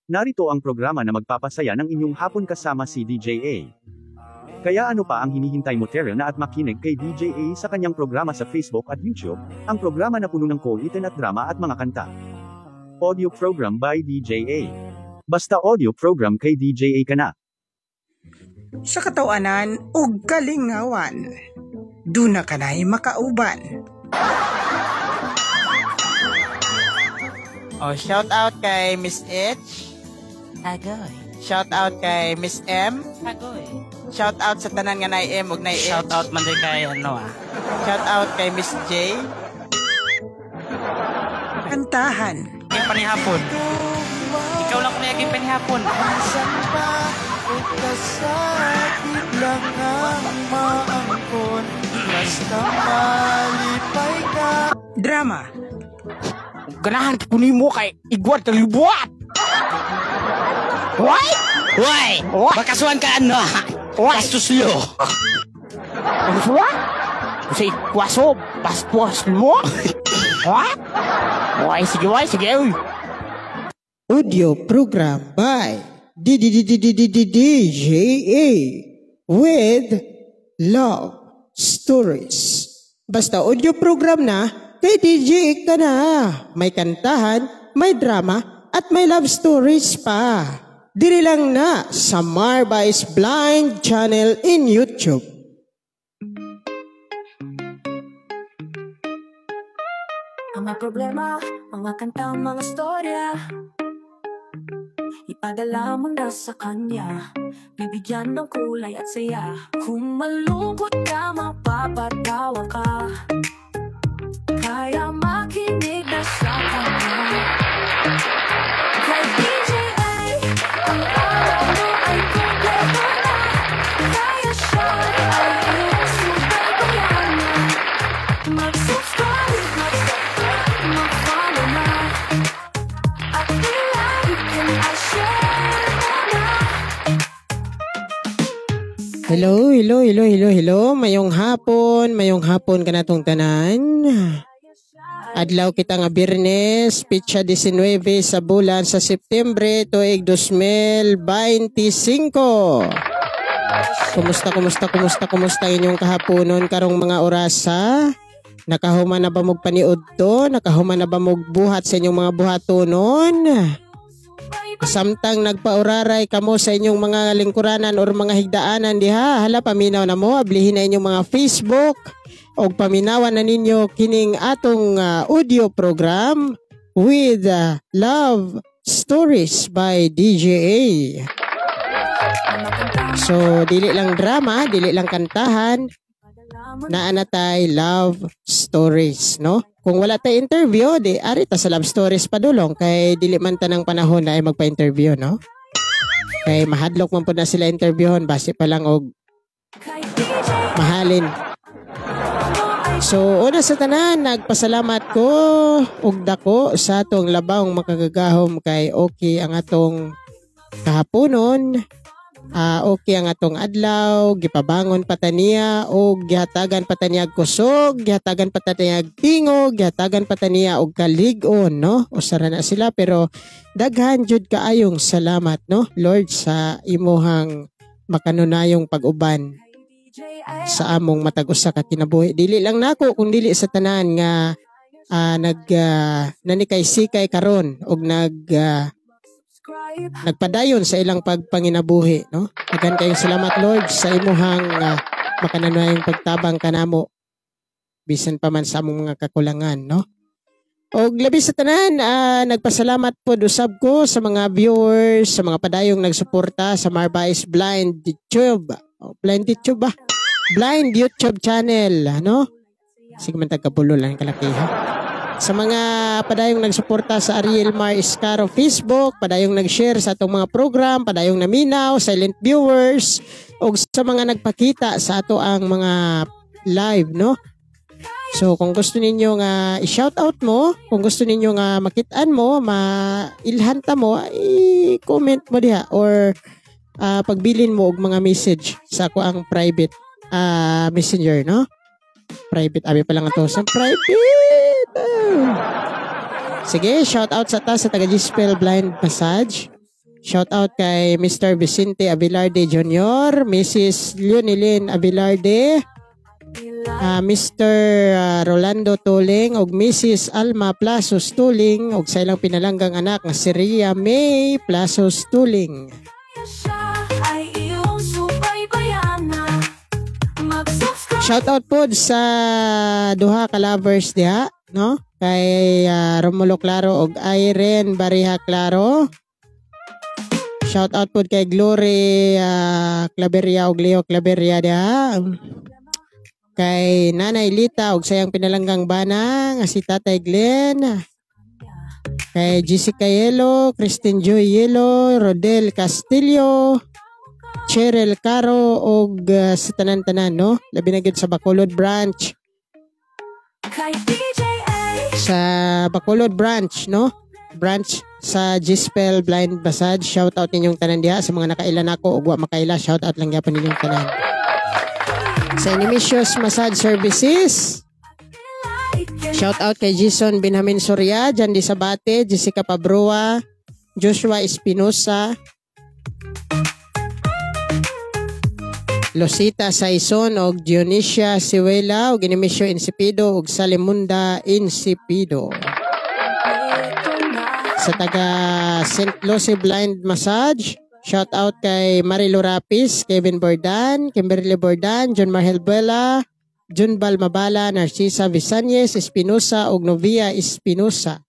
Narito ang programa na magpapasaya ng inyong hapon kasama si DJ A. Kaya ano pa ang hinihintay mo tara na at makinig kay DJ A sa kanyang programa sa Facebook at YouTube, ang programa na puno ng kulitan at drama at mga kanta. Audio program by DJ A. Basta audio program kay DJ A ka na. Sa katawanan ug kalingawan, duna ka na'y makauban. Oh, shout out kay Miss H. Agoy. Shout out kay Miss M. Agoy. Shout out sa tanan nga nay M ug nay H. Shout out man din kay Shout out kay Miss J. Kantahan. Kay panihapon. Ikaw lang ko na yung panihapon. Minsan pa ukasakit lang ang maangkon. Basta malipay ka. Drama. Ganahan kunin mo kay igwat kang libuat. Why? Why? Bakasuan ka ano? Bastos lo. Ano ba? Kasi kwaso, paspuas mo. Ha? Why? Sige. Audio program by DJA with Love Stories. Basta audio program na, kay DJ ka na. May kantahan, may drama, at may love stories pa. Diri lang na sa Marby's Blind Channel in YouTube. Mga problema, mga kanta, mga storya, ipadala mo na sa kanya. Bibigyan ng kulay at saya. Kung malungkot ka, mapapatawa ka. Kaya makinig na sa kanya. Kay DJ A, ang araw mo ay kompleto na. Kaya siya ay iyong subaybayanan. Mag-subscribe, mag-follow na. At i-like and i-share na. Hello. Mayong hapon ka na tong tanan. Adlaw kita nga Biyernes, pitsa 19 sa bulan sa Septembre tuig 2025. Kumusta inyong kahaponon karong mga orasa? Nakahuman na ba mog paniud to? Nakahuman na ba mog buhat sa inyong mga buhatonon? Samtang nagpauraray kamo sa inyong mga lingkuranan or mga higdaanan diha, hala paminaw na mo, ablihin na inyong mga Facebook o paminawan na ninyo kining atong audio program with Love Stories by DJA. So, dili lang drama, dili lang kantahan, naanatay love stories, no? Kung wala tayo interview, di ari ta sa love stories padulong kay dili man tanang panahon na ay magpa-interview, no? Kay mahadlok man po na sila interviewon base pa lang og mahalin. So, una sa tanan, nagpasalamat ko og dako sa atong labawng makagagahom kay okay ang atong kahaponon. Okay ang atong adlaw, gipabangon pa taniya og gihatagan pa taniya kusog, gihatagan pa taniya tingog, gihatagan pa taniya og kalig-on, no? Usara na sila pero daghan jud kaayong salamat, no? Lord sa imuhang makanunayong pag-uban sa among matag usa ka kinabuhi. Dili lang nako kung dili sa tanan nga nanikay-sikay karon og nagpadayon sa ilang pagpanginabuhi, no? Daghan kayong salamat Lord sa imuhang makanunayong pagtabang kanamo bisan pa man sa among mga kakulangan, no? Og labi sa tanan, nagpasalamat po usab ko sa mga viewers, sa mga padayong nagsuporta sa Marby's Blind YouTube. Blind YouTube channel, ano? Sige man tagkapulo lang kalaki, ha? Sa mga padayong nagsuporta sa Ariel Mar Iscaro Facebook, padayong nag-share sa atong mga program, padayong naminaw, silent viewers, o sa mga nagpakita sa ato ang mga live, no? So, kung gusto ninyo nga i-shoutout mo, kung gusto ninyo nga makitaan mo, mailhanta mo, i-comment mo diha or pagbilin mo og mga message sa ako ang private messenger, no? Private, abi pa lang ito sa private. Sige, shout out sa ta sa taga Gispel Blind Massage. Shout out kay Mr. Vicente Abelarde Jr., Mrs. Leonilyn Abelarde, Mr. Rolando Tuling ug Mrs. Alma Plasos Tuling ug sa ilang pinalanggang anak nga si Ria May Plasos Tuling. Shout out po sa duha ka lovers diha, no? Kay Romulo Claro ug Irene Bariha Claro. Shout out po kay Glory Claveria ug Leo Claveria diha. Kay Nanay Lita ug sayang pinalanggang bana nga si Tatay Glenn. Kay Jessica Yelo, Christine Joy Yelo, Rodel Castillo, Cheryl Caro ug sa tanan-tanan, no? Labi na gyud sa Bacolod branch. Sa Bacolod branch, no? Branch sa Gispel Blind Massage. Shout out ninyong tanan diha sa mga nakaila nako ug wa makaila, shout out lang gyapon ninyong tanan. Sa Inimicious Massage Services, shout out kay Jason Benjamin Soria, Jandy Sabate, Jessica Pabrua, Joshua Espinosa, Losita Saison og Dionisia Siwela og Inimisyo Insipido og Salimunda Insipido. Sa taga St. Lucie Blind Massage, shout out kay Marilo Rapis, Kevin Bordan, Kimberly Bordan, John Marhel Buela, Jun Balmabala, Narcisa Visañez Espinosa ug Novia Espinosa.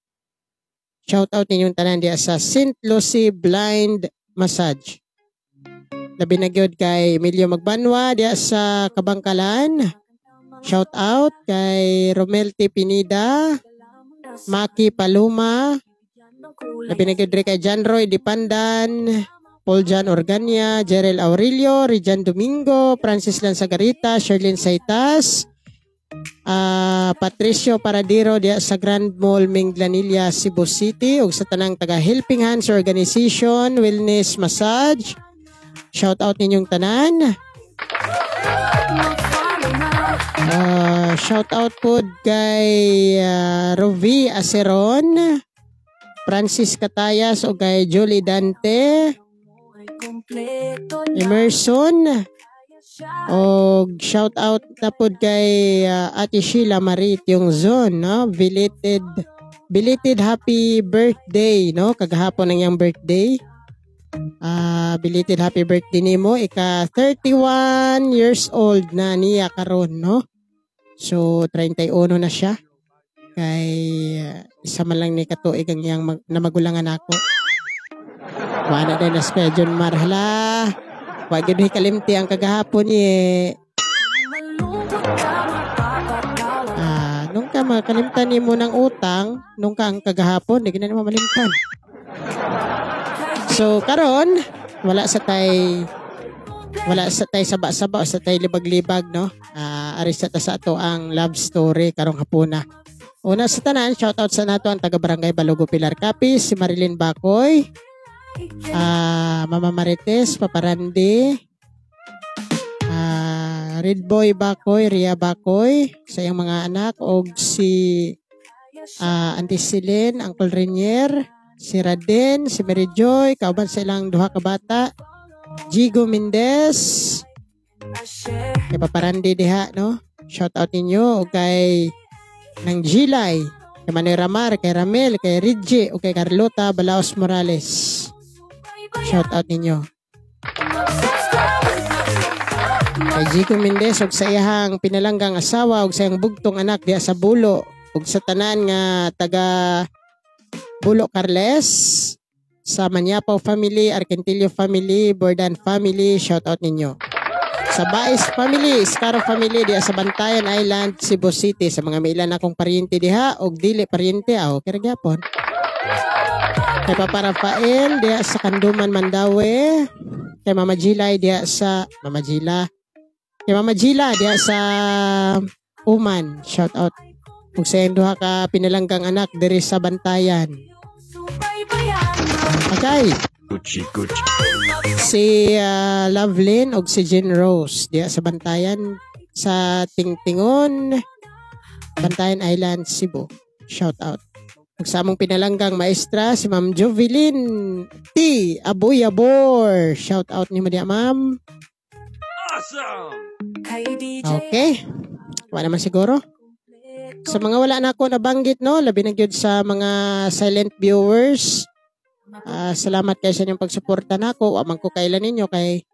Shout out ninyong tanan diya sa St. Lucie Blind Massage. Labi na gyud kay Emilio Magbanwa diya sa Kabangkalan. Shout out kay Romel T. Pinida, Maki Paluma. Labi na gyud kay John Roy Dipandan, Paul Jan Organia, Jerel Aurelio, Rijan Domingo, Francis Lanzagarita, Sherlyn Saitas, Patricio Paradiro diya sa Grand Mall Minglanilla, Cebu City ug sa tanang taga Helping Hands Organization Wellness Massage. Shout out ninyong tanan. Shout out po kay Rovi Aceron, Francis Catayas o kay Julie Dante, Emerson, o shout out na po kay Ate Sheila Marit yung zone, no? Belated happy birthday, no? Kagahapon ng yung birthday. Belated happy birthday nimo, ika 31 years old na niya karon, no? So 31 na siya. Kay isa man lang ni katuig ang iyang na magulangan ako. Wala din na sa John Marhala. Wag gyud kalimti ang kagahapon ni. Nung ka makalimtan nimo ng utang, nung ka ang kagahapon, di na mo malimtan. So karon wala sa tay saba-saba o sa tay libag-libag, no? Ari sa ato ang love story karong hapuna. Una sa tanan, shout out sa nato ang taga Barangay Balugo Pilar Capiz, si Marilyn Bacoy, Mama Marites Paparandi, Red Boy Bacoy, Ria Bacoy, sa iyang mga anak, og si Auntie Celine, Uncle Renier, si Raden, si Mary Joy, kauban sa ilang duha ka bata, Jigo Mendez, kay Paparandi diha, no? Shout out ninyo, o kay ng Gilay, kay Manoy Ramar, kay Ramel, kay Ridge, o kay Carlota Balaos Morales. Shout out ninyo. Kay Jigo Mendez, og sa iyang pinalanggang asawa, og sa iyang bugtong anak diha sa Bulo, og sa tanan nga taga Bulo Carles, sa Manyapaw family, Argentillo family, Bordan family, shout out ninyo. Sa Baez family, Scaro family diha sa Bantayan Island, Cebu City, sa mga mailan akong paryente diha og dili paryente kay gyapon. Kay Papa Rafael diha sa Kanduman Mandaue, kay Mama Gilay diha sa Mama Gila diha sa Uman, shout out. Ug sa duha ka pinalanggang anak diri sa Bantayan. Okay. Si Lovelyn og si Jean Rose diya sa Bantayan sa Tingtingon, Bantayan Island, Cebu. Shout out. ug sa among pinalanggang maestra si Ma'am Jovelyn T. Abuyabor. Shout out nimo diha, ma'am. Kay DJ Okay. Wala naman siguro. Sa mga wala na ako nabanggit, no, labi na gyud sa mga silent viewers. Salamat kayo sa inyong pagsuporta nako. Wa man ko kailan ninyo kay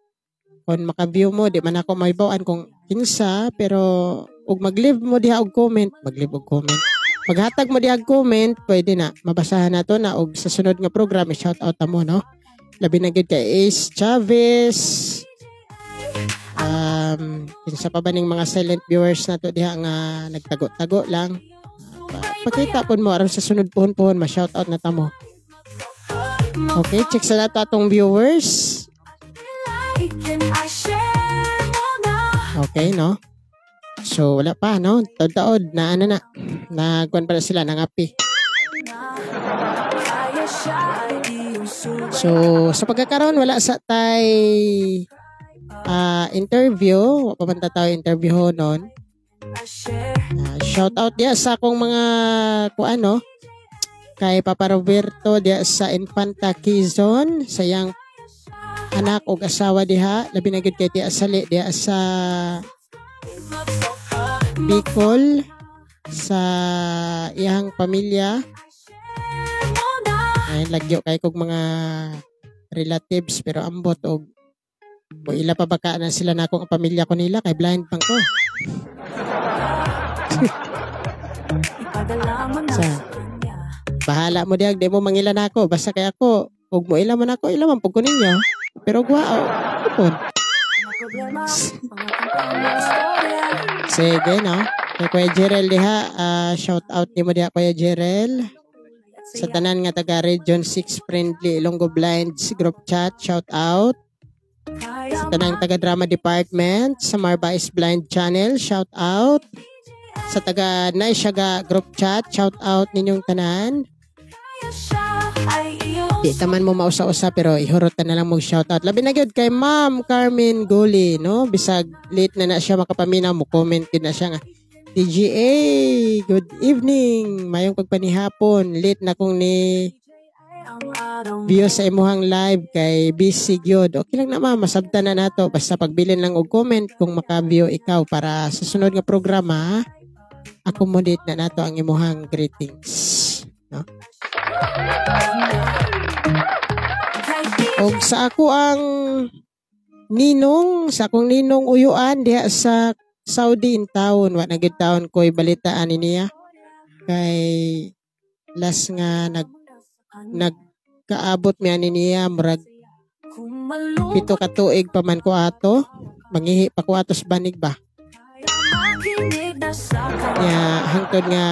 kung maka-view mo, di man ako may bawaan kung kinsa, pero ug mag-leave mo diha og comment, maghatag mo diha og comment, pwede na mabasahan nato na og sa sunod nga program shout out mo, no. Labi na gyud kay Ace Chavez. Kinsa pa ba ning mga silent viewers nato diha nga nagtago-tago lang. Pakita pud mo aron sa sunod puhon-puhon ma-shout out na tamo. Okay, check sa nato atong viewers. Okay, no? So, wala pa, no? Taod-taod na nagkuhan pa na sila ng api. So, sa pagkakaroon, wala sa interview. Papanta tayo interview noon. Shout out diya sa akong mga kuano kay Papa Roberto diya sa Infanta Quezon, sayang anak o asawa diha, labi na gid kay Tia Sali diha sa Bicol sa iyang pamilya. Ay lagyo kay kog mga relatives pero ambot og ila pa baka na sila nako ang pamilya ko nila kay blind pang ko. Bahala mo diag, di mo mangilan ako basta kay ako ug mo ila man ako, ila man pug ko ninyo. Pero guwao, upon. Sige, no? Kay Kuya Jerel diha, shout out ni mo diha Kuya Jerel. Sa tanan nga taga Region 6 Friendly Ilonggo Blinds group chat, shout out. Sa tanan taga Drama Department, sa Marbais Blind Channel, shout out. Sa taga Naisyaga group chat, shout out ninyong tanan. Di taman mo mausa-usa pero ihurutan na lang mong shoutout. Labi na gyud kay Ma'am Carmen Guli, no? Bisag late na siya makapaminaw mo, comment din na siya nga. TGA, good evening. Mayong pagpanihapon. Late na kong ni view sa imuhang live kay busy gyud. Okay lang na ma'am, masabtan na nato. Basta pagbilin lang og comment kung maka-view ikaw para sa sunod nga programa, accommodate na nato ang imuhang greetings, no? Og sa ako ang akong ninong uyuan diha sa Saudi in town, wa na gid taon ko'y balitaan niya kay last nga nagkaabot mi ani niya murag 7 ka tuig pa man ko ato, mangihi pa ko ato sa banig ba ya hangtod nga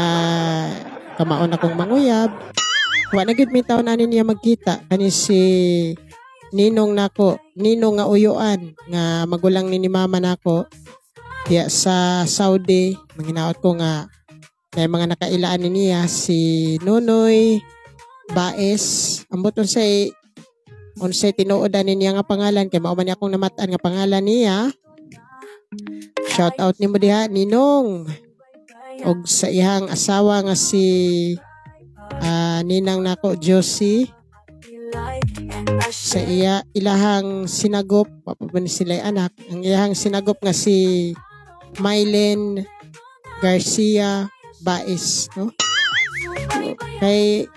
kamaon akong manguyab. Wa na gid mi taon ani niya magkita kani si ninong nga uyuan nga magulang ni mama nako diya sa Saudi. Manginaot ko nga kay mga nakailaan niya si Nonoy Baes, ambot unsay tinuodan niya nga pangalan kay mao man akong namatan nga pangalan niya. Shout out nimo diha ninong. Og sa iyang asawa nga si ninang nako Josie, sa ilahang sinagop, papaban sila anak, ang ilahang sinagop nga si Mylen Garcia Baez, no? Kay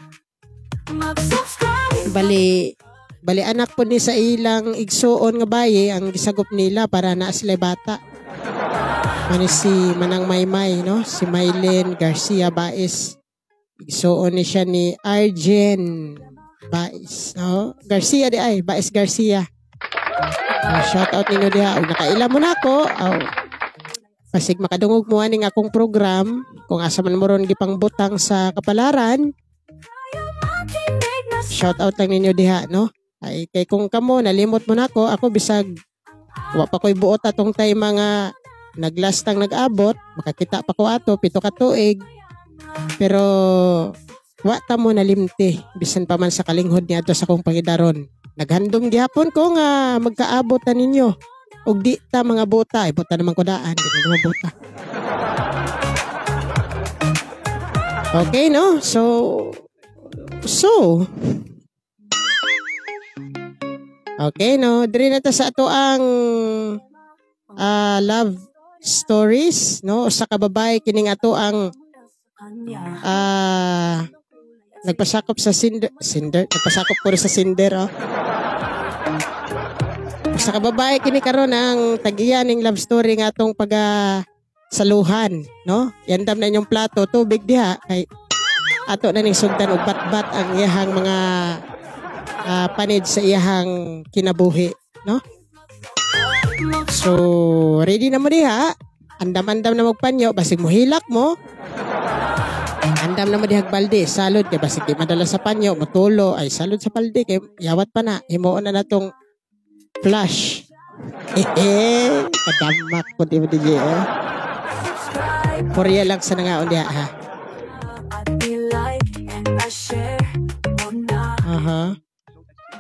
bali anak po ni sa ilang igsuon nga baye ang gisagop nila para naa sila bata. Ano si Manang Maymay, no? Si Mylen Garcia Baez. Igsuon ni siya ni Arjen Baez, no? Garcia di ay, Baez Garcia. Shout out ninyo diha. Nakaila mo na ako. Pasig makadungog mo aning akong program kung asa man mo ron gipang butang sa kapalaran. Shout out lang ninyo diha, no? Ay kay kung kamo nalimot mo na ako bisag wa pa ko'y buot atong time mga naglastang nag-abot, makakita pa ko ato 7 ka tuig. Pero wa ta mo nalimti bisan pa man sa kalinghod niadto sa akong pangidaron. Naghandom gihapon ko nga magkaabot ta ninyo. Og di ta mga bota, ay bota naman ko daan, di ko mga bota. Okay, no? So So, okay, no? Diri na ta sa ato ang love stories, no? Sa kababay, kining ato ang nagpasakop sa Cinder, nagpasakop ko rin sa Cinder, oh. Sa kababay, kini karon ang tagiyan ng love story nga atong saluhan, no? Yandam na inyong plato, tubig diha, kay ato na ning sugdan og bat-bat ang iyahang mga panid sa iyahang kinabuhi, no? So, ready na mo diha. Andam-andam na magpanyo, basig mo hilak mo. Andam na mo dihag balde, salud kay basig di madala sa panyo, mutulo ay salud sa balde kay yawat pa na. Himuon na natong flash. Kadamak ko di mo di Korea lang sa nangaon diha, ha. Aha.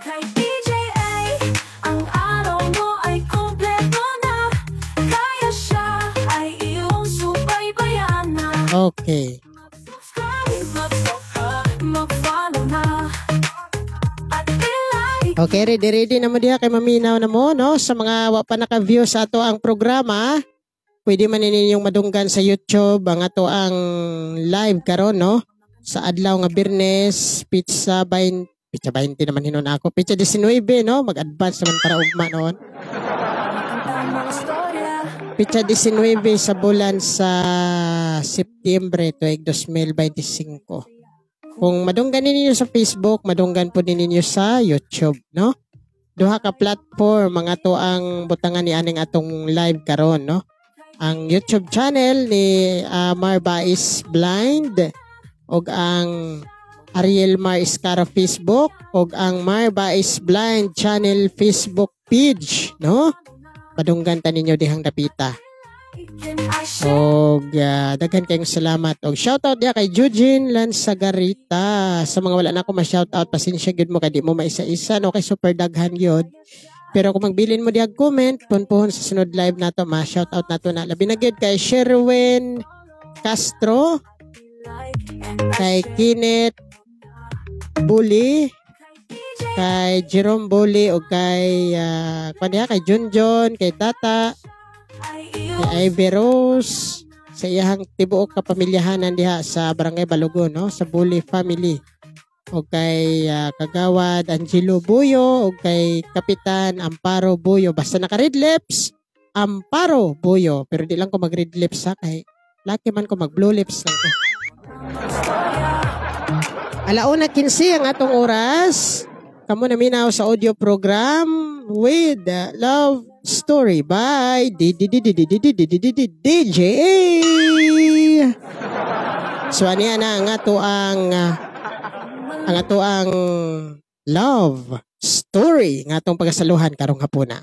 Kay DJA, ang araw mo ay kompleto na. Kaya siya ay iyong subaybayan na. Okay. Mag-follow na. At ilike. Okay, ready na mo diha kay maminaw na mo, no? Sa mga wa pa naka-view sa ato ang programa, pwede man ninyong madunggan sa YouTube ang ato ang live karon, no? Sa adlaw nga Biyernes, pizza 20 naman hinon ako. Pizza 19, no? Mag-advance naman para ugma noon. Pizza 19 sa bulan sa September tuig 2025. Kung madunggan ninyo sa Facebook, madunggan po ninyo sa YouTube, no? Duha ka platform mga to ang butangan ni aning atong live karon, no? Ang YouTube channel ni Marba is Blind og ang Ariel Mar Iscara Facebook og ang Marba is Blind channel Facebook page, no? Madunggan ta ninyo dihang dapita. Og daghan kayong salamat og shoutout dia kay Eugene Lansagarita. Sa mga wala na ako ma-shoutout, pasensya gyud mo kay di mo maisa-isa, no? Kay super daghan gyud. Pero kung magbilin mo diag comment, punpuhon sa sunod live nato, ma-shoutout nato na. Labi na gyud kay Sherwin Castro, kay Kenneth Bully, kay Jerome Bully o kay kay Junjon, kay Tata, kay Ivy Rose, sa iyahang tibuok kapamilyahanan diha sa Barangay Balogon, no? Sa Bully family. O kay Kagawad Angelo Buyo o kay Kapitan Amparo Buyo. Basta naka red lips, Amparo Buyo. Pero di lang ko mag red lips, ha, kay laki man ko mag blue lips lang ko. 1:15 ang atong oras. Kamo na minaw sa audio program with Love Story by DJ. So aniya na ang ato ang love story ng atong pagasaluhan karong hapuna.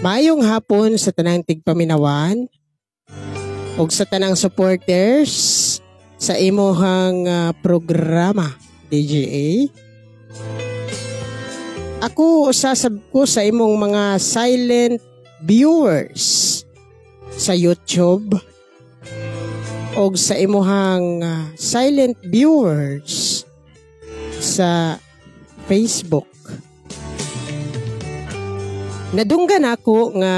Maayong hapon sa tanang tigpaminawan ug sa tanang supporters sa imuhang programa DJA. Ako usasab ko sa imong mga silent viewers sa YouTube ug sa imuhang silent viewers sa Facebook. Nadunggan ako nga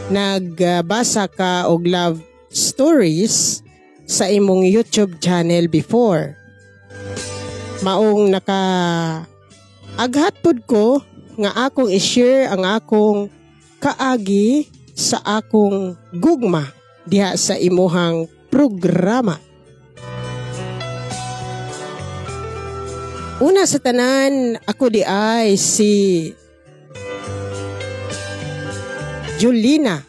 nagbasa ka og love stories sa imong YouTube channel before. Maong aghatpod ko nga akong i-share ang akong kaagi sa akong gugma diha sa imuhang programa. Una sa tanan, ako di ay si Julina.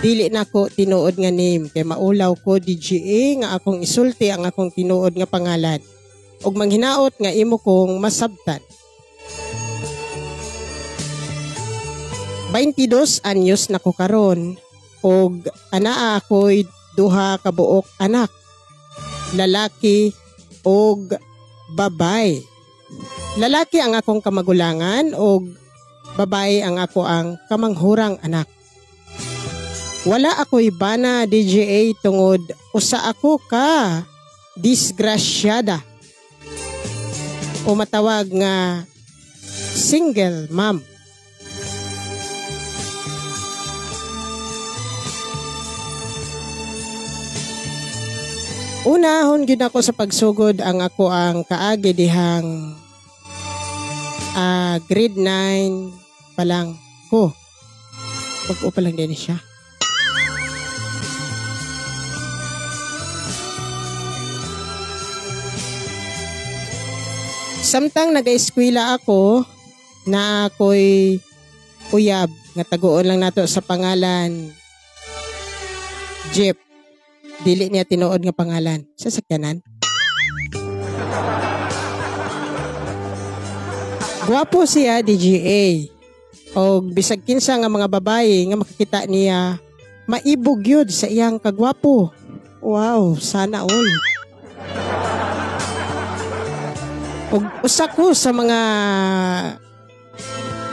Dili na ko tinuod nga name kay maulaw ko DJA nga akong isulti ang akong tinuod nga pangalan ug manghinaot nga imo kong masabtan. 22 anyos na ko karon og anaa ako'y duha ka buok anak, lalaki og babay. Lalaki ang akong kamagulangan og babae ang ako ang kamanghurang anak. Wala ako'y bana DJA tungod usa ako ka disgrasyada o matawag nga single mom. Unahon gyud ako sa pagsugod ang ako ang kaagi dihang grade 9 pa lang ko. Pag-o pa lang din siya. Samtang nag-eskwela ako na ako'y uyab nga taguon lang nato sa pangalan Jeep. Dili niya tinuod nga pangalan. Sasakyanan. Guwapo siya DGA. O bisag kinsa nga mga babae nga makakita niya maibog yun sa iyang kagwapo. Wow, sana all. Og usa ko sa mga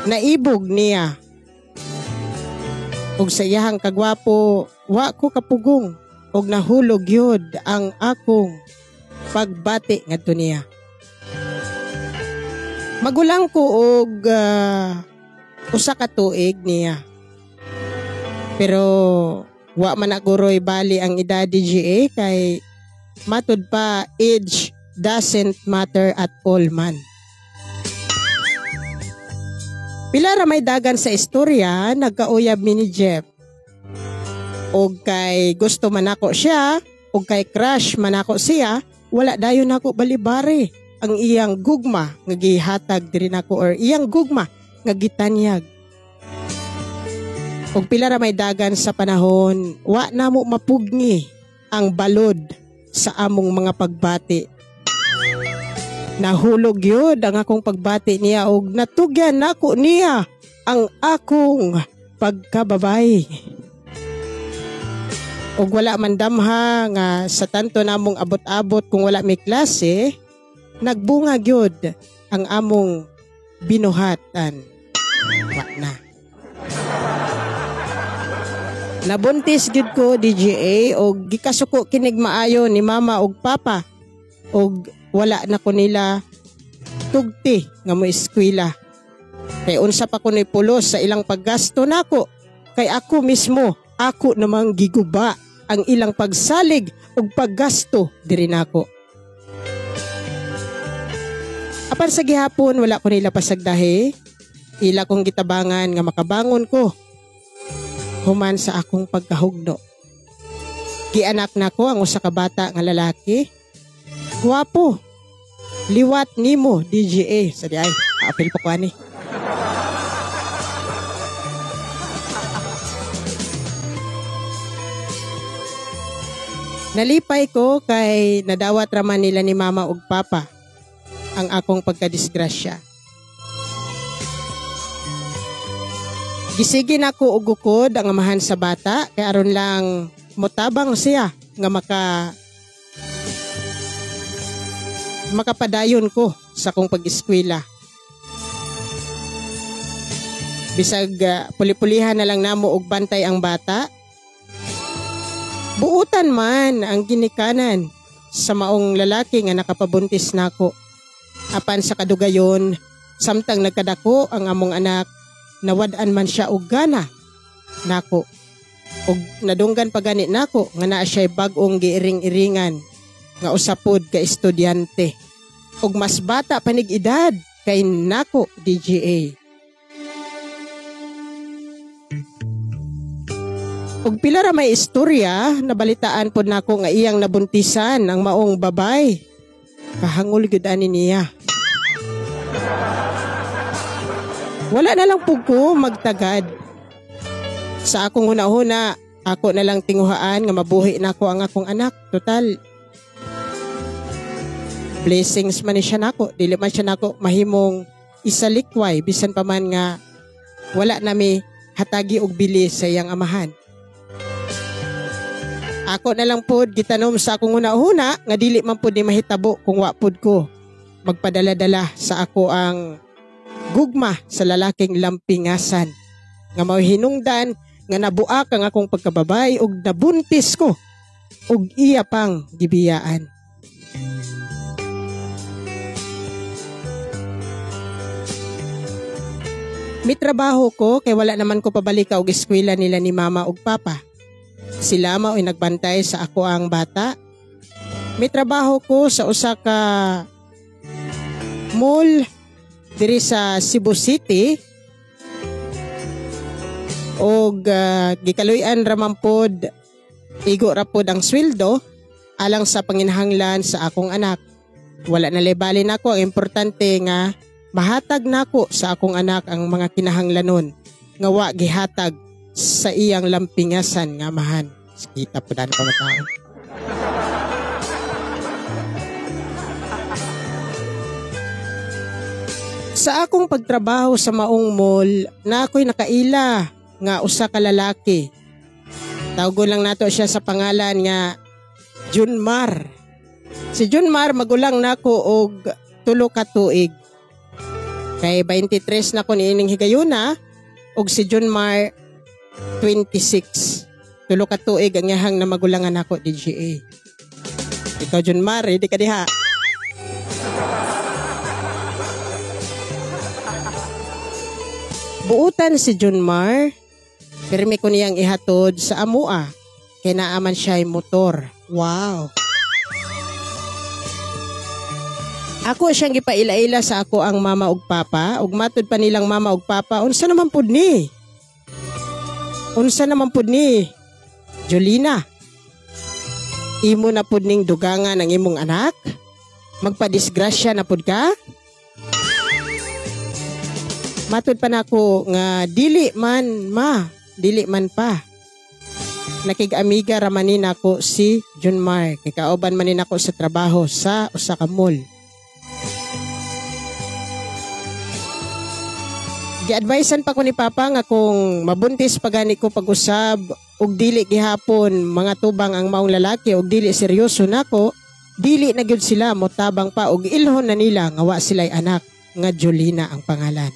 naibog niya. Og sa iyang kagwapo, wa ko kapugong. Og nahulog yun ang akong pagbati ngadto niya. Magulang ko og usa ka tuig niya. Pero wa man naguroy bali ang edad DGA kay matud pa age doesn't matter at all man. Pila ra may dagan sa istorya nagkauyab ni Jeff. Og kay gusto man ako siya, og kay crush man ako siya, wala dayon ako balibari ang iyang gugma nga gihatag diri nako or iyang gugma nga gitanyag. Og pila ra may dagan sa panahon, wa na mo mapugni ang balod sa among mga pagbati. Nahulog yun ang akong pagbati niya og natugyan nako niya ang akong pagkababay. Og wala man damha nga sa tanto namong abot-abot kung wala may klase, nagbunga gyud ang among binuhatan. Wa na. Nabuntis gyud ko DGA og gikasuko kinig maayo ni mama og papa. Og wala na ko nila tugti nga mo eskwela. Kay unsa pa ko ni pulos sa ilang paggasto nako. Kay ako mismo, ako namang giguba ang ilang pagsalig ug paggasto diri nako. Apan sa gihapon wala ko nila pasagdahi. Ila kong gitabangan nga makabangon ko human sa akong pagkahugno. Gianak nako ang usa ka bata nga lalaki. Guwapo. Liwat nimo DGA. Sadi ay, apil pa ko ani. Nalipay ko kay nadawat raman nila ni mama ug papa ang akong pagkadisgrasya. Gisigin ako og gukod ang amahan sa bata kay aron lang motabang siya nga makapadayon ko sa akong pag-eskwela. Bisag puli-pulihan na lang namo og bantay ang bata. Buutan man ang ginikanan sa maong lalaki nga nakapabuntis nako. Apan sa kadugayon, samtang nagkadako ang among anak, nawad-an man siya og gana nako. Og nadunggan pa gani nako nga naa siya bag-ong giiring-iringan nga usapod ka estudyante. Og mas bata panig edad kay nako DGA. Og pila ra may istorya, nabalitaan pod nako nga iyang nabuntisan ang maong babay. Kahangol gyud ani niya. Wala na lang pug ko magtagad. Sa akong hunahuna, ako na lang tinguhaan nga mabuhi nako ang akong anak. Total blessings man ni siya nako. Dili man siya nako mahimong isalikway bisan pa man nga wala nami hatagi og bilis sa iyang amahan. Ako na lang pod gitanom sa akong una-una nga dili man pod ni mahitabo kung wa pod ko magpadala-dala sa ako ang gugma sa lalaking lampingasan nga mao hinungdan nga nabuak ang akong pagkababay ug nabuntis ko ug iya pang gibiyaan. May trabaho ko kay wala naman ko pabalika og eskwela nila ni mama ug papa. Sila mao ay nagbantay sa ako ang bata. May trabaho ko sa usa ka mall diri sa Cebu City. Og gikaluyan raman pod igo ra pod ang sweldo alang sa panginahanglan sa akong anak. Wala na lebalin ako, ang importante nga mahatag nako sa akong anak ang mga kinahanglanon nga wa gihatag sa iyang lampingasan nga amahan. Kita po daan pa matao. Sa akong pagtrabaho sa maong mall, na ako'y nakaila nga usa ka lalaki. Tawgon lang nato siya sa pangalan nga Junmar. Si Junmar magulang nako og 3 ka tuig. Kay 23 na ko niining higayuna og si Junmar 26. 3 ka tuig ang yahang na magulangan nako DGA. Ikaw Junmar, hindi ka diha. Buutan si Junmar, pirmi ko niyang ihatod sa amua, kay naaman siya'y motor. Wow! Ako siyang gipaila-ila sa ako ang mama ug papa, ug matud pa nilang mama ug papa, unsa naman pud ni? Unsa naman pud ni? Jolina, imo na pud ning dugangan ang imong anak? Magpadisgrasya na pud ka? Matud pa nako nga dili man pa. Nakig-amiga ramanin ako si Junmar. Kay kauban manin ako sa trabaho sa usa ka mall. Gi-advisean pa ko ni Papa nga kung mabuntis pagani ko pag-usab ug dili gihapon mga tubang ang maong lalaki ug dili seryoso nako, dili na gyud sila motabang pa ug ilhon na nila nga wa sila'y anak nga Jolina ang pangalan.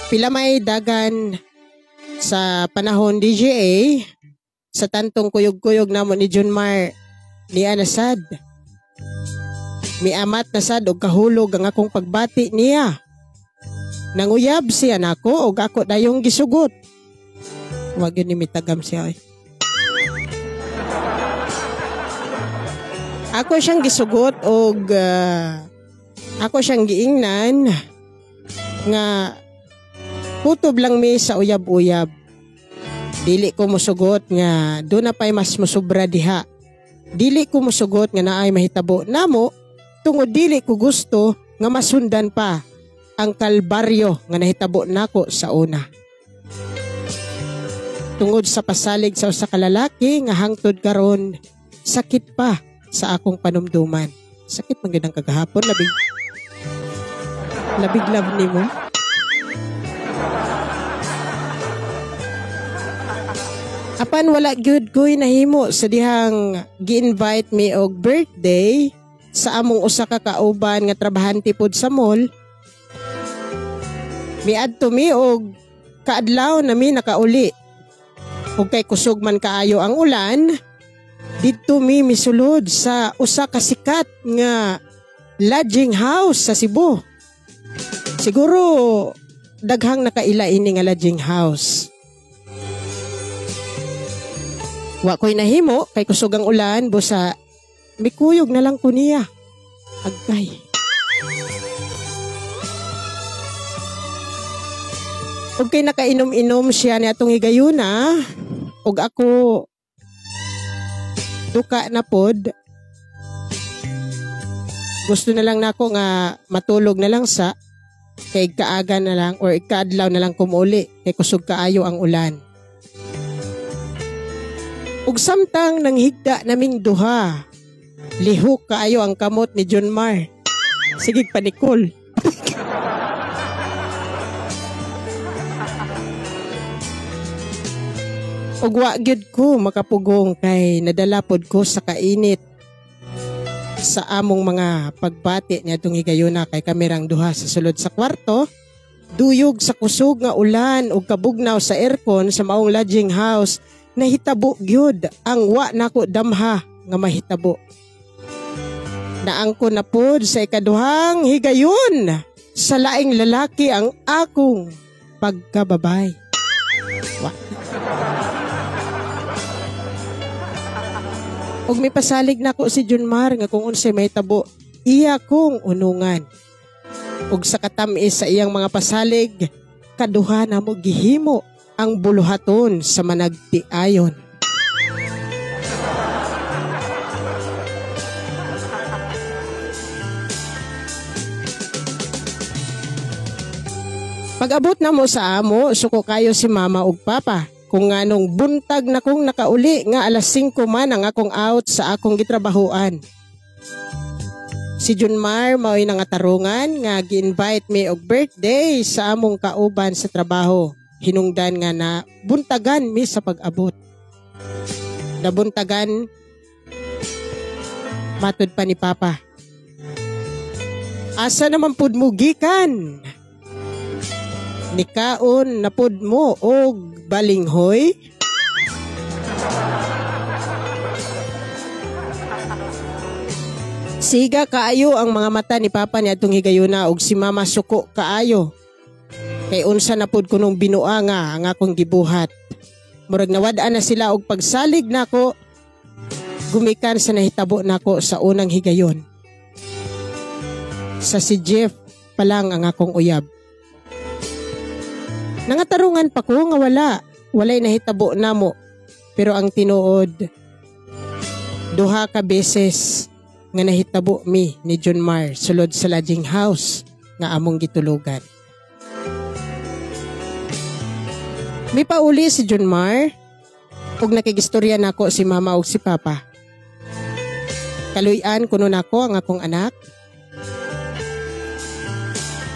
Pila may dagan sa panahon DGA sa tantong kuyog-kuyog namo ni Junmar ni anasad. Mi amat na sad og kahulog ang akong pagbati niya. Nanguyab siya nako og ako dayong gisugot. Wa gyud ni mitagam siya. Ako siyang gisugot og ako siyang giingnan nga kutob lang mi sa uyab-uyab. Dili ko musugot nga do na pay mas musubra diha. Dili ko musugot nga naay mahitabo namo tungod dili ko gusto nga masundan pa ang kalbaryo nga nahitabo nako sa una. Tungod sa pasalig sa usa ka lalaki nga hangtod karon sakit pa sa akong panumduman. Sakit man gid ang kagahapon labig love nimo. Apan wala gyud ko'y nahimo sa dihang gi-invite me og birthday sa among usa ka kauban nga trabahante pod sa mall. Miadto mi og kaadlaw na mi nakauli. Ug kay kusog man kaayo ang ulan, didto mi misulod sa usa ka sikat nga lodging house sa Cebu. Siguro daghang nakaila ini nga lodging house. Wa ko'y nahimo kay kusog ang ulan busa mikuyog na lang ko niya. Agkay. Ug kay nakainom-inom siya ni atong higayuna ug ako duka na pod. Gusto na lang nako nga matulog na lang sa kay kaaga na lang or ikadlaw na lang kumuli kay kusog kaayo ang ulan. Ug samtang nanghigda naming duha, lihok kaayo ang kamot ni Junmar. Sige panikol. Ug wa gyud ko makapugong kay nadala pod ko sa kainit sa among mga pagbati niadtong higayuna kay kamerang duha sa sulod sa kwarto. Duyog sa kusog nga ulan ug kabugnaw sa aircon sa maong lodging house, nahitabo gyud ang wa nako damha nga mahitabo. Naangko na pod sa ikaduhang higayon sa laing lalaki ang akong pagkababay. Ug may pasalig nako si Junmar nga kung unsay mahitabo, iya kong unungan. Ug sa katamis sa iyang mga pasalig, kaduha na mo gihimo ang buluhaton sa managtiayon. Pag-abot na mo sa amo, suko kayo si mama ug papa. Kung nganong buntag na kong nakauli nga alas 5 man ang akong out sa akong gitrabahoan. Si Junmar mao'y nangatarungan nga gi-invite me og birthday sa among kauban sa trabaho. Hinungdan nga na buntagan mi sa pag-abot. Nabuntagan matud pa ni Papa. Asa naman pud mo gikan? Nikaon na pud mo og balinghoy? Siga kaayo ang mga mata ni Papa niya atong higayuna ug si Mama suko kaayo. Kay unsa na pud kunong binua nga ang akong gibuhat. Murag nawad-an na sila og pagsalig nako gumikan sa nahitabo nako sa unang higayon. Sa si Jeff pa lang ang akong uyab. Nangatarungan pa ko nga walay nahitabo namo. Pero ang tinuod, duha ka beses nga nahitabo mi ni Junmar sulod sa lodging house nga among gitulugan. May pauli si Junmar ug nakigistorya nako si Mama ug si Papa. Kaluy-an kuno nako ang akong anak.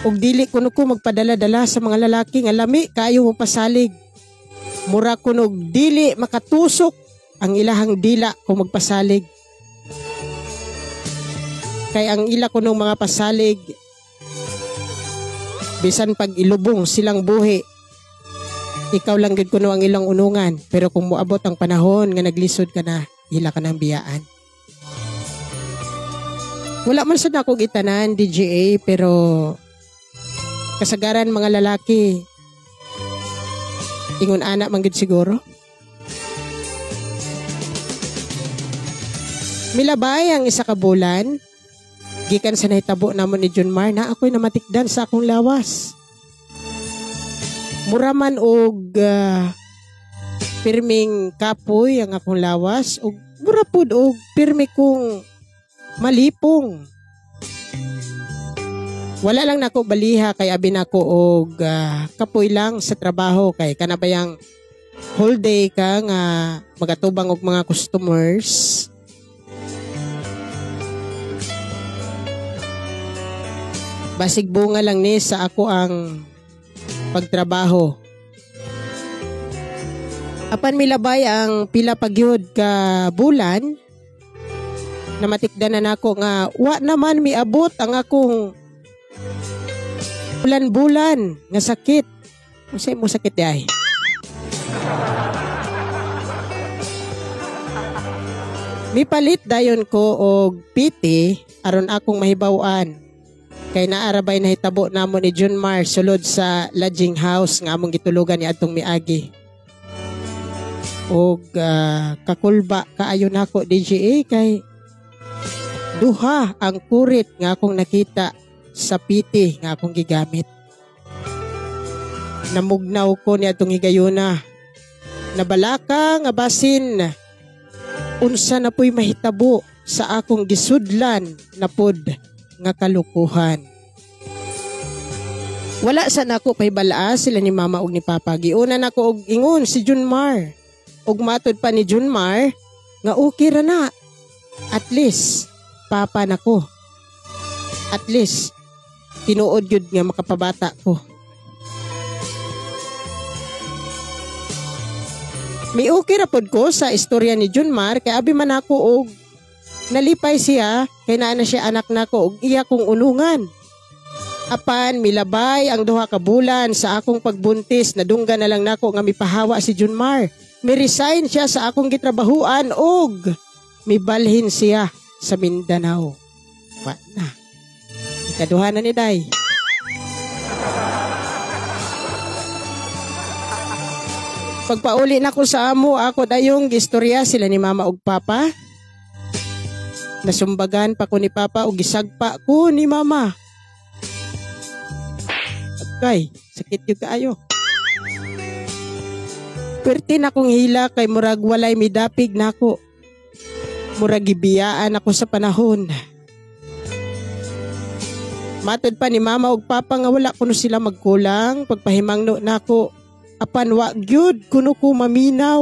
Ug dili kuno ko magpadala-dala sa mga lalaki nga lami kaayo mo pasalig. Mura kuno dili makatusok ang ilahang dila kung magpasalig. Kay ang ila ko nung mga pasalig, bisan pag ilubong silang buhi, ikaw lang gid kuno ang ilang unungan. Pero kung moabot ang panahon nga naglisod ka na, ila ka ng biyaan. Wala man sa nako gitanan, DJA, pero kasagaran mga lalaki, ingon anak man gid siguro. Milabay ang isa ka bulan, gikan sa nahitabo namon ni Junmar na ako'y namatikdan sa akong lawas. Muraman og pirming kapoy ang akong lawas ug murapod og pirmi kong malipong. Wala lang nako baliha kay abi nako og kapoy lang sa trabaho kay kanabayang whole day ka nga magatubang og mga customers. Basig bunga lang ni sa ako ang pagtrabaho. Apan milabay ang pila pagyud ka bulan, namatikdan na nako nga wa naman miabot ang akong bulan-bulan nga sakit. Unsay mo sakit ay? Mipalit dayon ko og PT aron akong mahibaw-an. Kay naarabay na hitabo namon ni Junmar sulod sa lodging house nga among gitulugan ni adtong miagi. Og kakulba kaayo nako DJA kay duha ang kurit nga akong nakita sa PT nga akong gigamit. Namugnaw ko ni adtong higayuna. Nabalaka nga basin unsa na po'y mahitabo sa akong gisudlan na pod nga kalukuhan. Wala sa nako pay balaas sila ni Mama ug ni Papa. Giuna nako og ingon si Junmar. Ug matod pa ni Junmar nga okay ra na. At least papa nako. At least tinuod gyud nga makapabata ko. Mi okay ra pod ko sa istorya ni Junmar kay abi man ako og nalipay siya kay naa na siya anak nako og iya kong unungan. Apan milabay ang duha ka bulan sa akong pagbuntis nadunggan na lang nako nga mipahawa si Junmar. Mi-resign siya sa akong gitrabahuan og mibalhin siya sa Mindanao. Wa na. Ikaduha na ni Day. Pagpauli na ko sa amo, ako dayong gistorya sila ni Mama ug Papa. Nasumbagan pa ko ni Papa ug gisagpa ko ni Mama. Kay, sakit yung kaayo. Perti na kong hila kay murag walay midapig na ako. Murag gibiyaan ako sa panahon. Matod pa ni Mama ug Papa nga wala kuno sila magkulang pagpahimangno nako. Apan wa gyud kuno ko maminaw.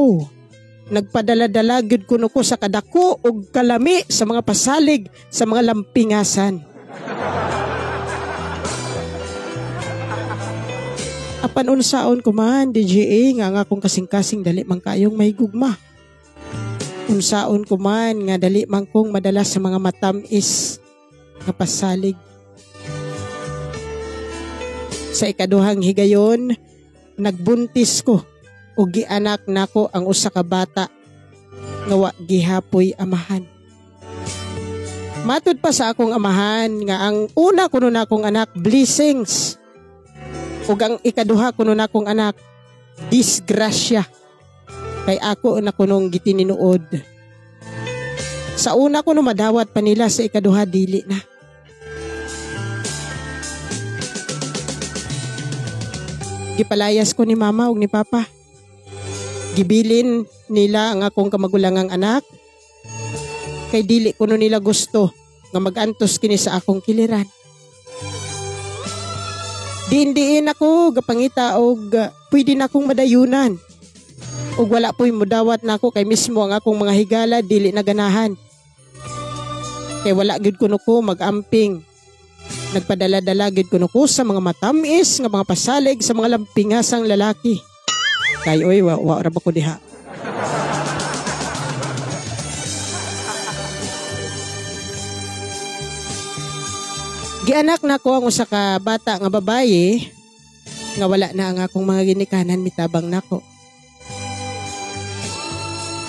Nagpadala-dala gyud kuno ko sa kadako ug kalami sa mga pasalig sa mga lampingasan. Apan unsaon ko man, DJA, nga akong kasing-kasing dali man kayong may gugma. Unsaon ko man, nga dali man kong madala sa mga matamis nga pasalig. Sa ikaduhang higayon, nagbuntis ko o gianak nako ang usa ka bata nga wa gihapoy amahan. Matud pa sa akong amahan nga ang una kuno nakong anak blessings. Ug ang ikaduha kuno nakong anak disgrasya. Kay ako na kunong gitininuod. Sa una kuno madawat pa nila, sa ikaduha dili na. Gipalayas ko ni Mama ug ni Papa. Gibilin nila ang akong kamagulangang anak. Kay dili kuno nila gusto nga magantos kini sa akong kiliran. Diin ako gapangita og pwede na akong madayunan. Ug wala po'y mudawat na ako kay mismo ang akong mga higala dili na ganahan. Kay wala gid kuno ko mag-amping. Nagpadala-dala gid kuno ko sa mga matamis nga mga pasalig sa mga lampingasang lalaki. Kay oy wa ra ba ko diha. Gianak na ko ang usa ka bata nga babaye nga wala na ang akong mga ginikanan mitabang nako.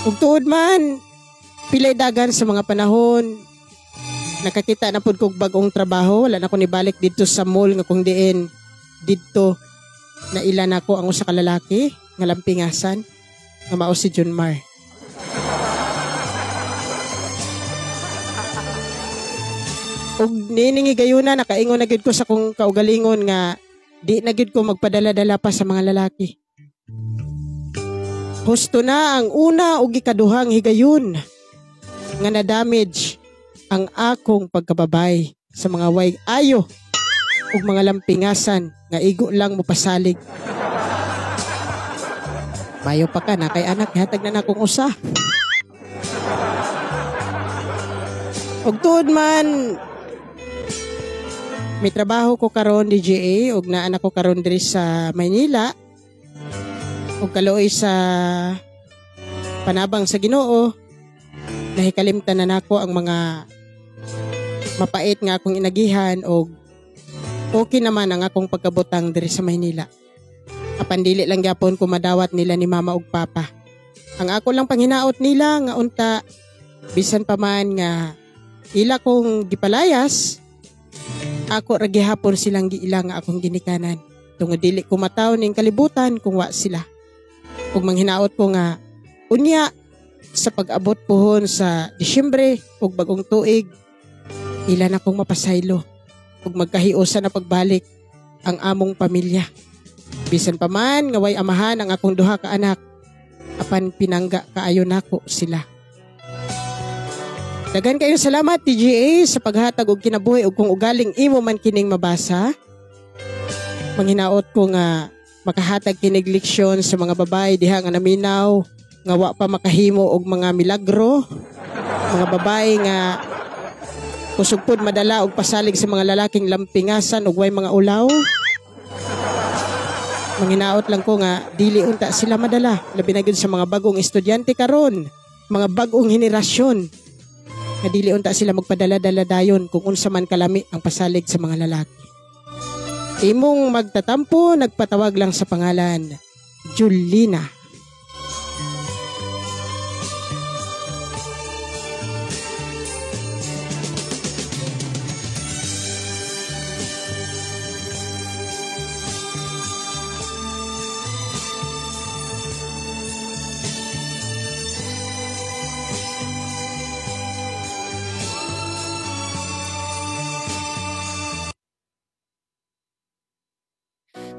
Ug tuod man pilay dagan sa mga panahon nakakita na pud kog bag-ong trabaho, wala na ko nibalik dito sa mall nga kung diin didto na ilan ako ang usa ka lalaki nga lampingasan nga mao si Junmar. Ug niningi gayuna nakaingon na gyud ko sa kong kaugalingon nga di na gyud ko magpadala-dala pa sa mga lalaki. Husto na ang una ug ikaduhang higayon nga na-damage ang akong pagkababay sa mga way ayo ug mga lampingasan nga igo lang mo pasalig. Mayo pa ka na kay anak hatag na akong usa. Ug tuod man may trabaho ko karon DJA ug naa na ko karon diri sa Maynila. Ug kaluoy sa panabang sa Ginoo, nahikalimtan na nako ang mga mapait nga akong inagihan ug okay naman ang akong pagkabutang diri sa Maynila. Apan dili lang gyapon ko madawat nila ni Mama ug Papa. Ang ako lang panghinaot nila nga unta bisan pa man nga ila kong gipalayas, ako ra gihapon silang giila nga akong ginikanan. Tungod dili ko mataw ning kalibutan kung wa sila. Ug manghinaot ko nga unya sa pag-abot pohon sa Disyembre ug bagong tuig, ila na kong mapasaylo ug magkahiusa na pagbalik ang among pamilya. Bisan pa man nga way amahan ang akong duha ka anak, apan pinangga kaayo nako sila. Dagan kayo salamat TGA sa paghatag og kinabuhi ug kung ugaling imo man kining mabasa. Manghinaot ko nga makahatag kinig leksyon sa mga babae diha nga naminaw nga wa pa makahimo og mga milagro, mga babae nga kusog pod madala og pasalig sa mga lalaking lampingasan ug way mga ulaw. manginaot lang ko nga dili unta sila madala labi na gyud sa mga bagong estudyante karon, mga bagong henerasyon nga dili unta sila magpadala-dala dayon kung unsa man kalami ang pasalig sa mga lalaki. Imong magtatampo, nagpatawag lang sa pangalan Julina.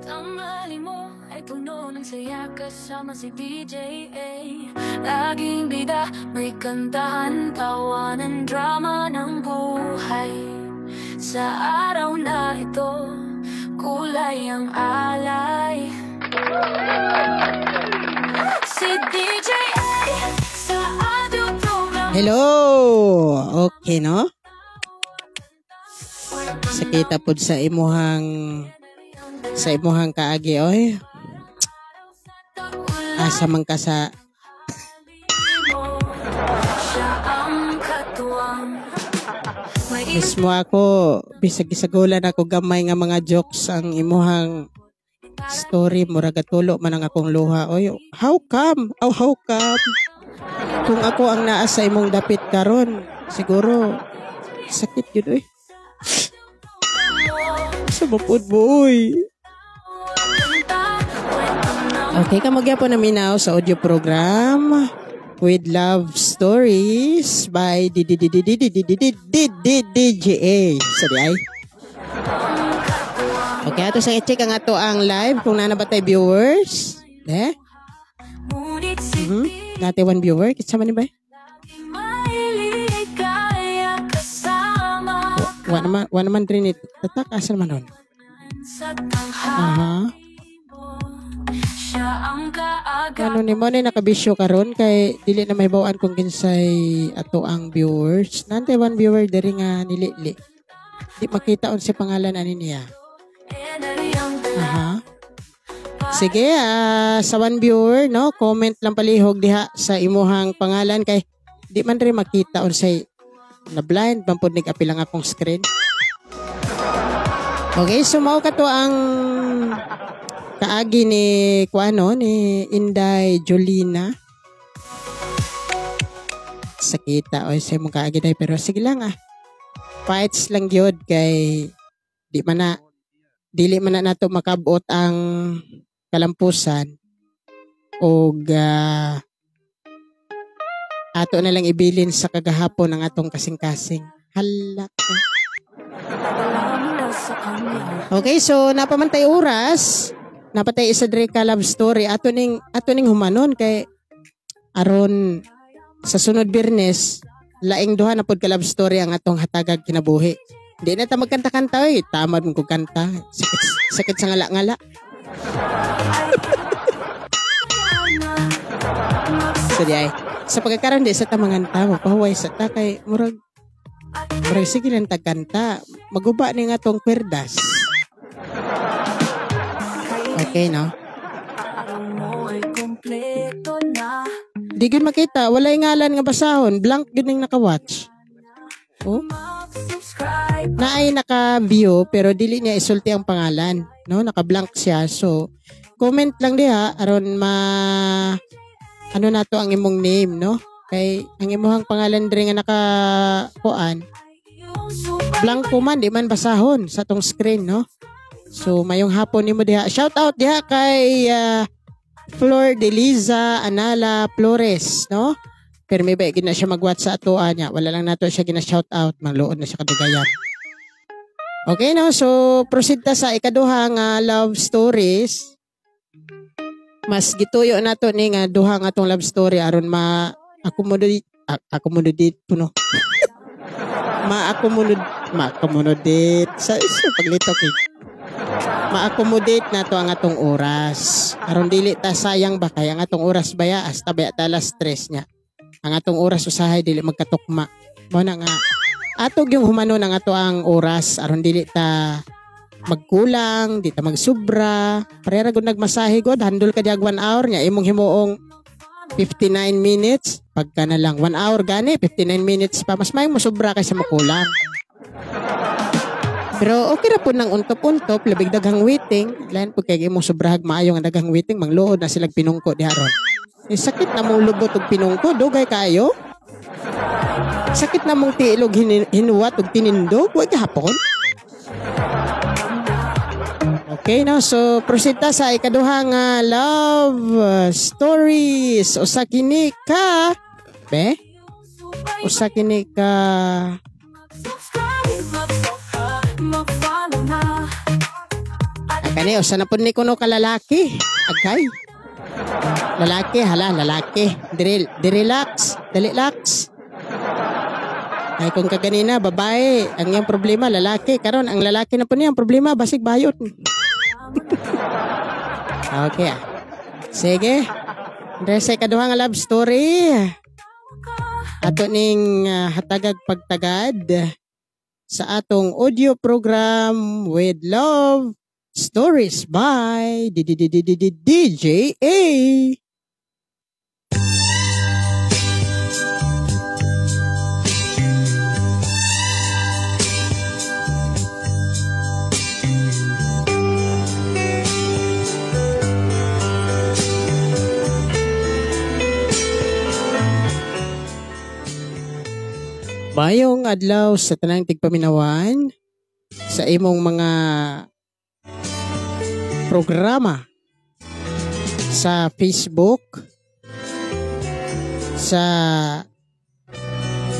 Tanghali mo ay puno ng saya kasama si DJA. Laging bida, may kantahan, tawanan, drama ng buhay. Sa araw na ito, kulay ang alay. Si DJA sa audio program. Hello! Okay, no? Sakita pod sa imuhang kaagi, oy. Asa man ka sa mismo ako, bisag isagulan ako gamay nga mga jokes ang imuhang story, murag tulo man ang akong luha. Oy, how come? Oh, how come? Kung ako ang naa sa imong dapit karon, siguro sakit yun, oy. Sa mapod mo, oy. Okay, kamugyapon na minaw sa audio program with love stories by DJA. Sorry ay. Okay, ato sang i-check ang ato ang live kung nana ba tayo viewers. Dati one viewer, kitsa man ni ba? Wa naman rin it. Tatak asa naman nun? Ano ni mo na nakabisyo karon kay dili na may bawaan kung kinsay ato ang viewers. Nante one viewer diri nga nilili. Di makita on si pangalan ani niya. Sige, sa one viewer, no, comment lang palihog diha sa imuhang pangalan kay di man rin makita on say na blind bampod nag-apil lang akong screen. Okay, so mao ka to ang kaagi ni ni Inday Julina. Sakita o sa mong kaagi day pero sige lang fights lang gyud kay dili man na nato makabot ang kalampusan og ato na lang ibilin sa kagahapon ang atong kasing-kasing. Hala. Okay, so napamantay oras. Napatay isa diri ka love story ato ning humanon kay aron sa sunod Biyernes laing duha na pod ka love story ang atong hatagag kinabuhi. Di na ta magkanta-kanta oy, tamad mo kog kanta. Sakit sa ngala-ngala. Sorry ay. Sa pagkakaroon di sa tamanganta mo pahuway sa ta kay murag sige lang tagkanta. Maguba ni nga tong kwerdas. Okay, no? Di gud makita, walay ngalan nga basahon, blank gud ning naka-watch. Oh. Naay naka-view pero dili niya isulti ang pangalan, no? Naka-blank siya. So, comment lang diha aron ano nato ang imong name, no? Kay ang imong pangalan diri nga naka-kuan. Blanco man di man basahon sa tong screen, no? So, mayong hapon ni mo diha. Shout out diha kay Flor de Liza Anala Flores, no? Pero may ba gina siya mag-watch sa ato niya. Wala lang nato siya gina-shout out. Mangluod na siya kadugayan. Okay, no? So, proceed ta sa ikaduha nga love stories. Mas gituyo nato ni nga duha nga tong love story aron ma-accommodate puno. Ma-accommodate sa paglitok ma-accommodate nato ang atong oras. Aron dili ta sayang ba kay ang atong oras baya hasta baya ta alas 3 nya. Ang atong oras usahay dili magkatukma. Mo na nga atog yung humanon ang ato ang oras aron dili ta magkulang, di ta magsubra. Parera gud nagmasahe god, handle ka diag 1 hour nya imong himuong 59 minutes. Pagka na lang 1 hour gani, 59 minutes pa. Mas may mo sobra kaysa makulang. Pero okay ra po ng untop-untop, labig daghang waiting. Lain po kay imong sobrahag maayo nga daghang waiting, mangluod na silang pinungko diharon. Sakit na mong lugot og pinungko, dugay kayo. Sakit na mong tiilog hinuwat og tinindog, wa gahapon. Okay, no? So, proceed ta sa ikaduhang love stories. Usa kini ka kani usa na pud ni kuno ka lalaki. Agay. Lalaki, lalaki. Dili relax. Ay kung kaganina, babae, ang iyang problema, lalaki. Karon ang lalaki na po niya, ang problema, basig bayot. Okay. Sige. Sa ikaduhang love story. Ato ning hatagag pagtagad sa atong audio program with Love Stories by DJ A. Mayong adlaw sa tanang tigpaminawan sa imong mga programa sa Facebook, sa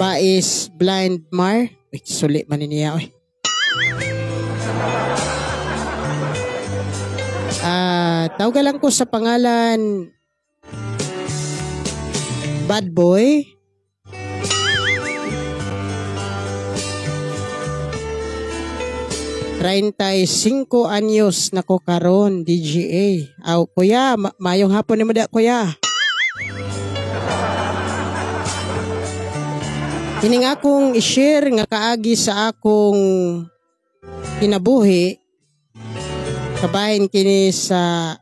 Bais Blind Mar. Sulit man niya. Tawagan lang ko sa pangalan Bad Boy. Cinco anyos na ko karon, DGA. Aw, kuya, mayong hapon ni mo da, kuya. Kining akong i-share nga kaagi sa akong kinabuhi. Kabahin kini sa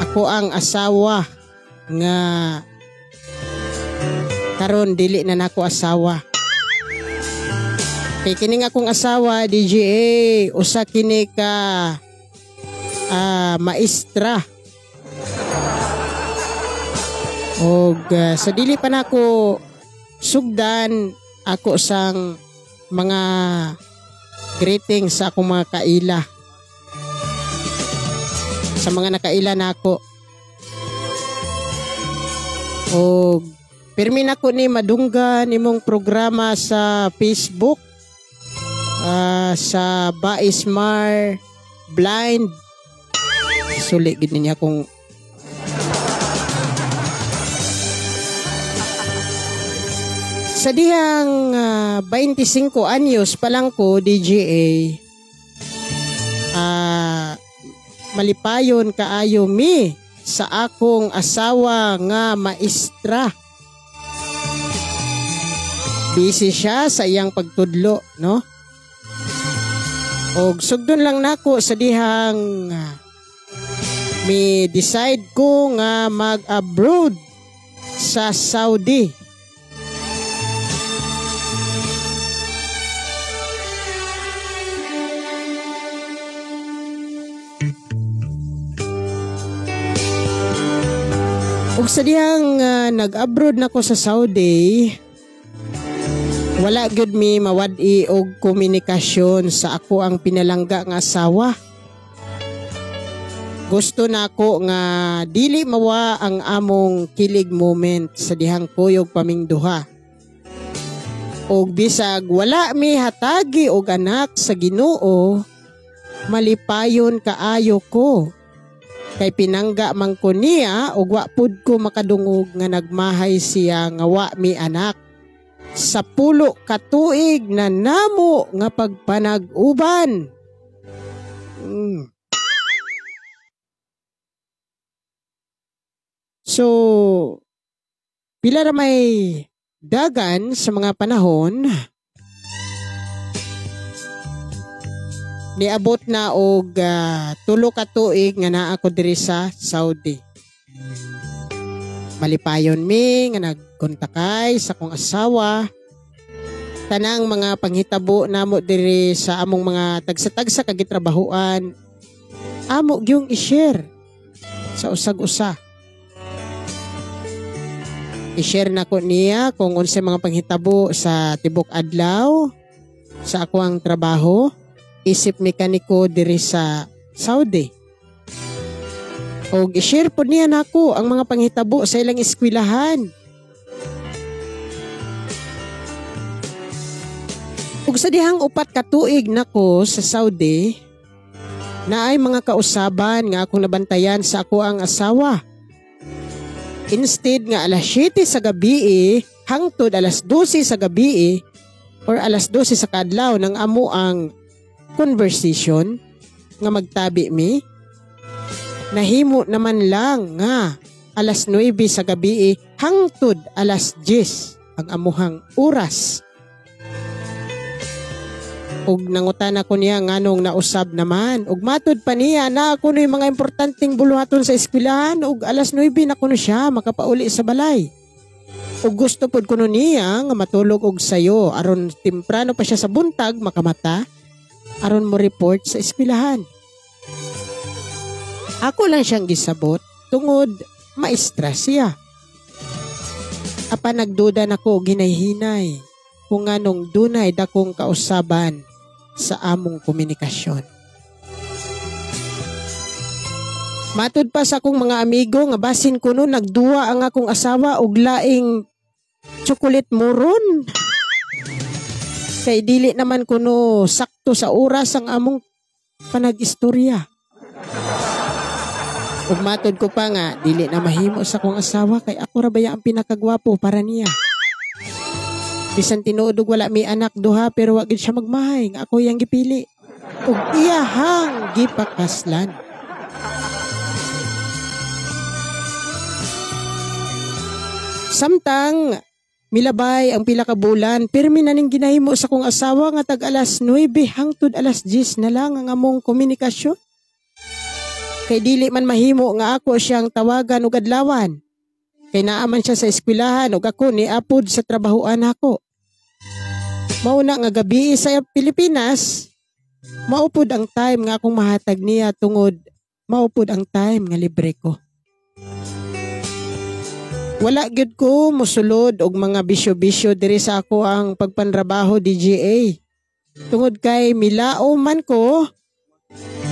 ako ang asawa nga karon dili na nako asawa. Kay kining akong asawa, DGA, usa kini ka maestra. Og sa dili pa nako sugdan, ako sang mga greetings sa akong mga kaila. Sa mga nakaila nako. Og pirmi nako ni madunggan imong programa sa Facebook. Sa Bais Mar Blind. Sulit gid niya kung sa dihang 25 anyos pa lang ko, DGA, malipayon kaayo mi sa akong asawa nga maestra. Busy siya sa iyang pagtudlo, no? Og sugdon lang nako sa dihang mi decide ko nga mag-abroad sa Saudi. Og sa dihang nag-abroad nako sa Saudi, wala gyud mi mawad-i og komunikasyon sa ako ang pinalangga nga asawa. Gusto nako nga dili mawa ang among kilig moment sa dihang kuyog paming duha. Og bisag wala mi hatagi og anak sa Ginoo, malipayon kaayo ko. Kay pinangga man ko niya og wa pud ko makadungog nga nagmahay siya nga wa mi anak. Sa 10 ka tuig na namo nga pagpanag-uban. So, pila ra may dagan sa mga panahon, niabot na og 3 ka tuig nga naa ako diri sa Saudi. Malipayon mi nga nagkontakay sa akong asawa. Tanang mga panghitabo namo diri sa among mga tagsa-tagsa kagitrabahuan, amo gyung i-share sa usag-usa. I-share na ko niya kung unsa mga panghitabo sa tibok adlaw sa ako ang trabaho, isip mekaniko diri sa Saudi. O i-share po niya nako ang mga panghitabo sa ilang eskwelahan. Ug sa dihang 4 ka tuig nako sa Saudi, naay mga kausaban nga akong nabantayan sa ako ang asawa. Instead nga alas 7 sa gabi hangtod alas 12 sa gabi or alas 12 sa kadlaw nang amo ang conversation nga magtabi mi, nahimo naman lang nga alas 9 sa gabi hangtod alas 10 ang amuhang oras. Ug nangutan ako niya nganong nausab naman. Ug matod pa niya na ako yung mga importanteng buluhaton sa eskwelahan. Ug alas 9 na kuno siya makapauli sa balay. Ug gusto pod kuno niya nga matulog og sayo aron temprano pa siya sa buntag makamata aron mo report sa eskwelahan. Ako lang siyang gisabot tungod maestra siya. Apan nagduda nako ginayhinay kung nganong dunay dakong kausaban sa among komunikasyon. Matud pa sa akong mga amigo nga basin kuno nagduwa ang akong asawa og laing chocolate moron. Kay dili naman kuno sakto sa oras ang among panag-istorya. Ug matud ko pa nga dili na mahimo sa akong asawa kay ako ra baya ang pinakagwapo para niya. Bisan tinuod og wala may anak duha pero wa gid siya magmahay nga ako yang gipili. Ug iyahang gipakaslan. Samtang milabay ang pila ka bulan, pirmi na ning ginahimo sa kong asawa nga tag alas 9 hangtod alas 10 na lang ang among komunikasyon. Kay dili man mahimo nga ako siyang tawagan og adlawan. Kay naaman siya sa eskwelahan ug ako ni apod sa trabahoan ako. Mauna nga gabi sa Pilipinas, maupod ang time nga akong mahatag niya tungod maupod ang time nga libre ko. Wala gyud ko mosulod og mga bisyo-bisyo diri sa ako ang pagpanrabaho DGA. Tungod kay milao man ko,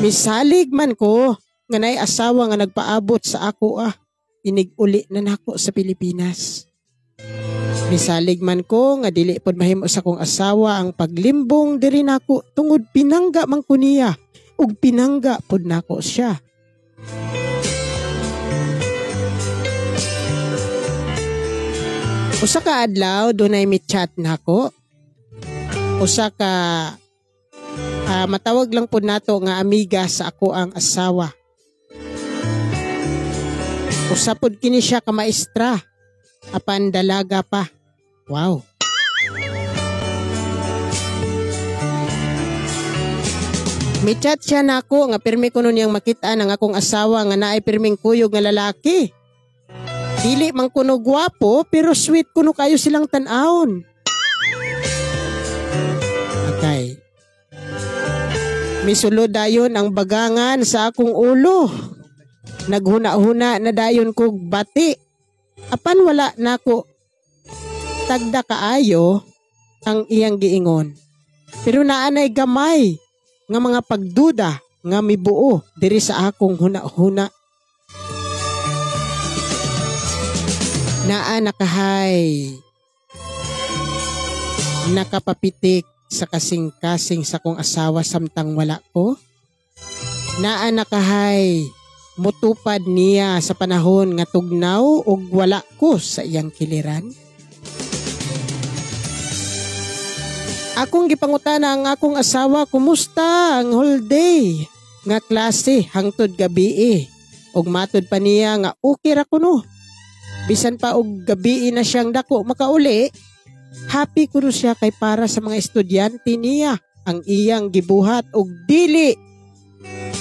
misalig man ko nga nay asawa nga nagpaabot sa ako inig-uli na nako sa Pilipinas. Misalig man ko nga dili pod mahimo sa kong asawa ang paglimbong diri nako tungod pinangga man ko niya ug pinangga pod nako siya. Usa ka adlaw dunay mi-chat nako. Usa ka matawag lang pod nato nga amiga sa ako ang asawa. Usapod kini siya ka maestra, apan dalaga pa. Wow. Michat siya nako nga pirmi ko nun niyang makita ng akong asawa nga naay pirming kuyog nga lalaki. Dili man kuno gwapo pero sweet kuno kayo silang tan-awon. Okay. Misulod dayon ang bagangan sa akong ulo. Naghuna-huna na dayon kog bati. Apan wala nako tagda kaayo ang iyang giingon. Pero naanay gamay nga mga pagduda nga mibuo diri sa akong huna-huna. Naa nakahay. Nakapapitik sa kasing-kasing sa kong asawa samtang wala ko. Naa nakahay. Mutupad niya sa panahon nga tugnaw ug wala ko sa iyang kiliran. Akong gipangutana ang akong asawa kumusta ang whole day nga klase hangtod gabi ug matod pa niya nga okay ra kuno. Bisan pa og gabi na siyang dako makauli, happy kuno siya kay para sa mga estudyante niya ang iyang gibuhat og dili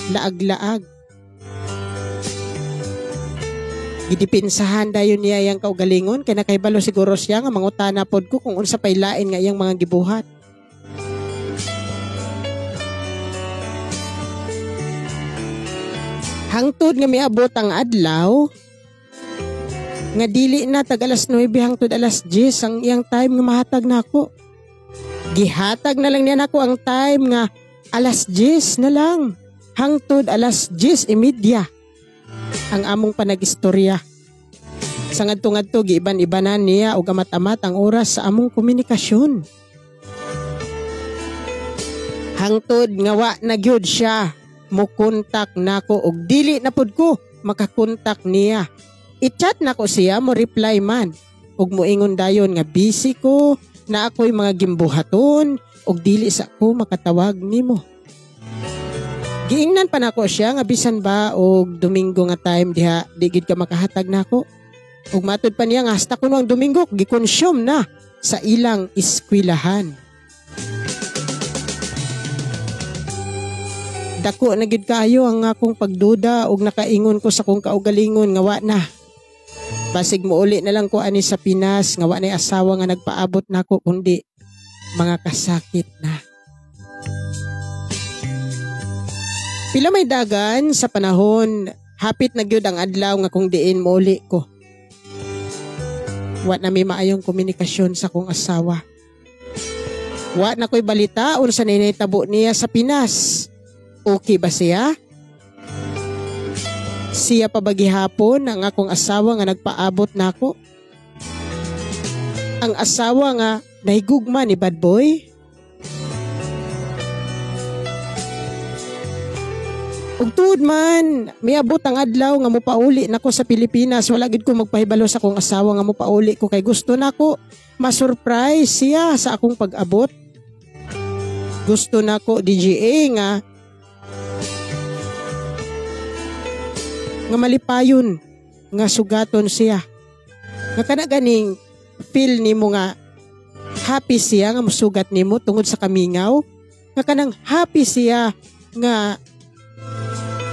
laag-laag. Gidipinsahan dayon niya yang kaugalingon kay nakaibalo siguro siya nga mangutana pod ko kung unsa pay lain nga iyang mga gibuhat. Hangtod nga miabot ang adlaw nga dili na tag alas 9 hangtod alas 10 ang iyang time nga mahatag nako. Gihatag na lang niya nako ang time nga alas 10 na lang hangtod alas 10:30 ang among panagistorya. Sa ngadto-ngadto giiban-ibanan niya og amat-amat ang oras sa among komunikasyon. Hangtod nga wa na gyud siya mokontak nako og dili na pud ko makakontak niya. I-chat nako siya mo reply man ug moingon dayon nga busy ko na ako'y mga gimbuhaton og dili sa ko makatawag nimo. Giingnan pa nako siya nga bisan ba og Domingo nga time diha di gid ka makahatag nako. Ug matud pa niya nga hasta kuno ang Domingo gikonsume na sa ilang eskwelahan. Dako na gid kaayo ang akong pagduda ug nakaingon ko sa kong kaugalingon nga wa na. Basig mo uli na lang ko ani sa Pinas nga wa nay asawa nga nagpaabot nako kundi mga kasakit na. Pila may dagan sa panahon, hapit na gyud ang adlaw nga kung diin mo uli ko. Wa na may maayong komunikasyon sa kong asawa. Wa na ko'y balita unsa na initabo niya sa Pinas. Okay ba siya? Siya pa ba gihapon ang akong asawa nga nagpaabot nako? Ang asawa nga nahigugma ni bad boy? Ug tuod man, miabot ang adlaw nga mopauli nako sa Pilipinas, wala gid ko magpahibalo sa akong asawa nga mopauli ko kay gusto nako ma-surprise siya sa akong pag-abot. Gusto nako DGA nga malipayon nga sugaton siya. Nga kana ganing feel nimo nga happy siya nga musugat nimo tungod sa kamingaw. Nga kanang happy siya nga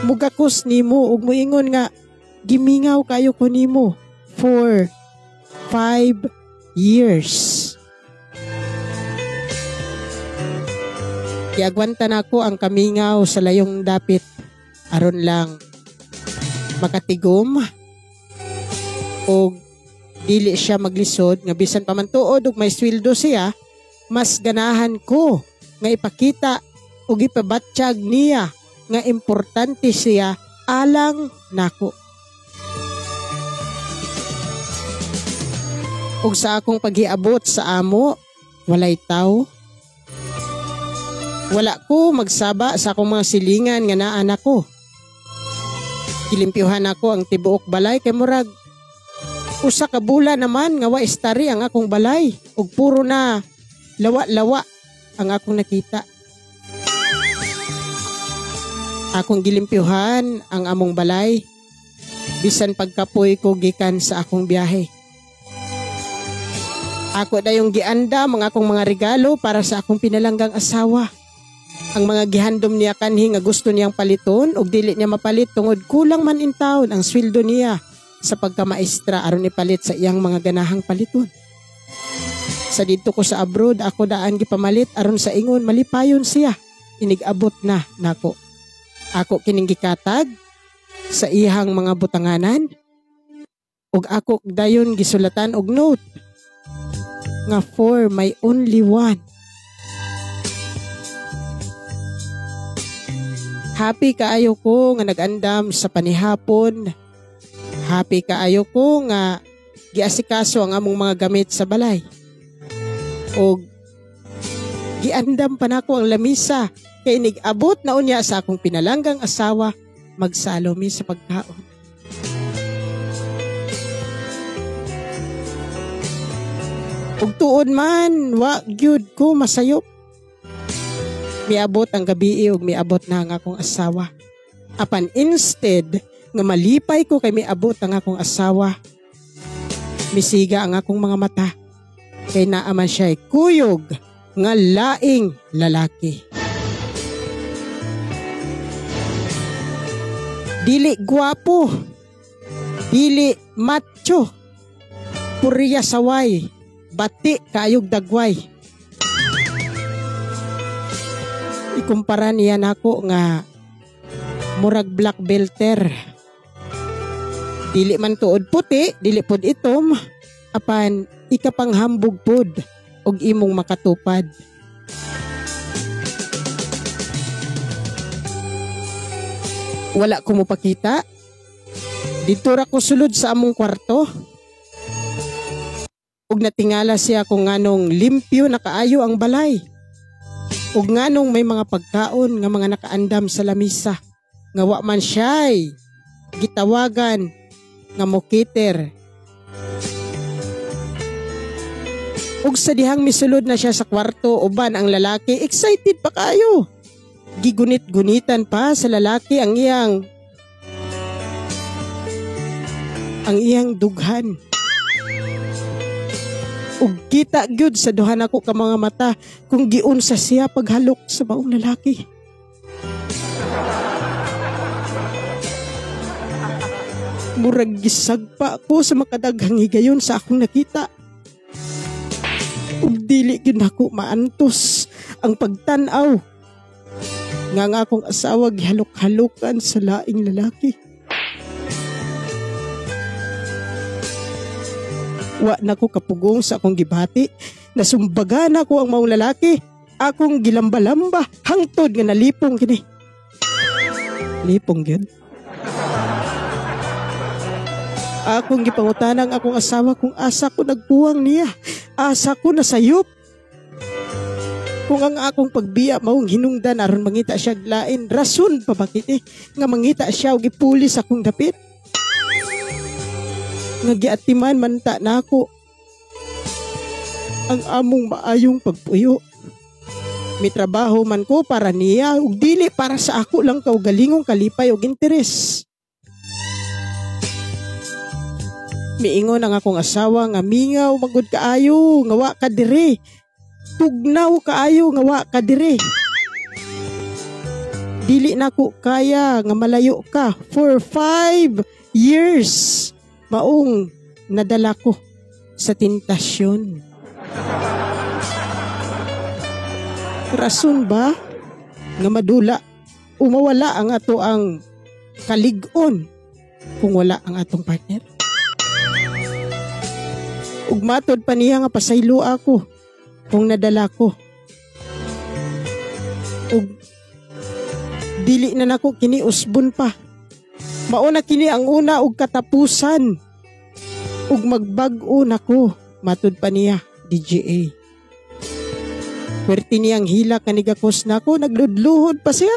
mugakos nimo ug moingon nga gimingaw kayo ko nimo for 5 years. Giagwanta nako ang kamingaw sa layong dapit aron lang makatigom o dili siya maglisod nga bisan pa man tuod ug may sweldo siya, mas ganahan ko nga ipakita ug ipabatsyag niya nga importante siya alang nako. Ug sa akong paghiabot sa amo, walay taw. Wala ko magsaba sa akong mga silingan nga naa nako. Gilimpyuhan ako ang tibuok balay kay murag usa ka bulan naman nga wa istari ang akong balay ug puro na lawa-lawa ang akong nakita. Akong gilimpyuhan ang among balay bisan pagkapoy ko gikan sa akong biyahe. Ako dayong gianda mga akong mga regalo para sa akong pinalanggang asawa. Ang mga gihandom niya kanhi nga gusto niyang paliton ug dili niya mapalit tungod kulang man in taon ang sweldo niya sa pagkamaestra aron ipalit sa iyang mga ganahang paliton. Sa dito ko sa abroad ako daan gipamalit aron sa ingon malipayon siya. Inig-abot na nako. Ako kining gikatag sa iyang mga butanganan ug ako dayon gisulatan og note nga for my only one. Happy kaayo ko nga nag-andam sa panihapon. Happy kaayo ko nga giasikaso ang among mga gamit sa balay. O giandam pa nako ang lamisa kay nig-abot na unya sa akong pinalanggang asawa magsalomi sa pagkaon. Ug tuod man wa gyud ko masayop. Miabot ang gabi ug miabot na ang akong asawa. Apan instead nga malipay ko kay miabot ang akong asawa, misiga ang akong mga mata. Kay naaman siya kuyog nga laing lalaki. Dili gwapo, dili macho, puriya saway, bati kaayog dagway. Ikumpara niya nako nga murag black belter. Dili man tuod puti, dili pod itom, apan ikapanghambog pod og imong makatupad. Wala ko mo pakita. Dito ra ko sulod sa among kwarto. Ug natingala siya kung nganong limpyo na kaayo ang balay. Ug nganong may mga pagkaon nga mga nakaandam sa lamisa. Nga wa man siya'y gitawagan nga mokiter. Ug sa dihang misulod na siya sa kwarto, uban ang lalaki, excited pa kayo. Gigunit-gunitan pa sa lalaki ang iyang dughan. Ug kita gyud sa duha nako ka mga mata kung giunsa siya paghalok sa baong lalaki. Murag gisagpa ako sa makadaghang higayon sa akong nakita. Ug dili gyud nako maantos ang pagtan-aw nga akong asawa gihalok-halokan sa laing lalaki. Wa nako kapugong sa akong gibati, nasumbagan ako ang maong lalaki. Akong gilamba-lamba hangtod nga nalipong kini. Lipong gyud. Akong gipangutanang akong asawa kung asa ko nagbuwang niya. Asa ko nasayop. Kung ang akong pagbiya maong hinungdan aron mangita siya lain, rason pa bakit nga mangita siya og ipulis akong dapit. Nga giatiman man ta nako ang among maayong pagpuyo. May trabaho man ko para niya ug dili para sa ako lang kaugalingong kalipay og interes. Miingon ang akong asawa nga mingaw magud kaayo nga wa ka dire. Tugnaw kaayo nga wa ka dire. Dili nako kaya nga malayo ka for 5 years. Maong nadala ko sa tentasyon. Rason ba nga madula umawala ang ato ang kalig-on kung wala ang atong partner? Ug matod pa niya nga pasaylo ako kung nadala ko. Ug dili na nako kini usbon pa. Mauna kini ang una og katapusan. Ug magbag-o nako matod pa niya DJA. Pwerte niyang hilak nga nigakos nako, nagludluhod pa siya.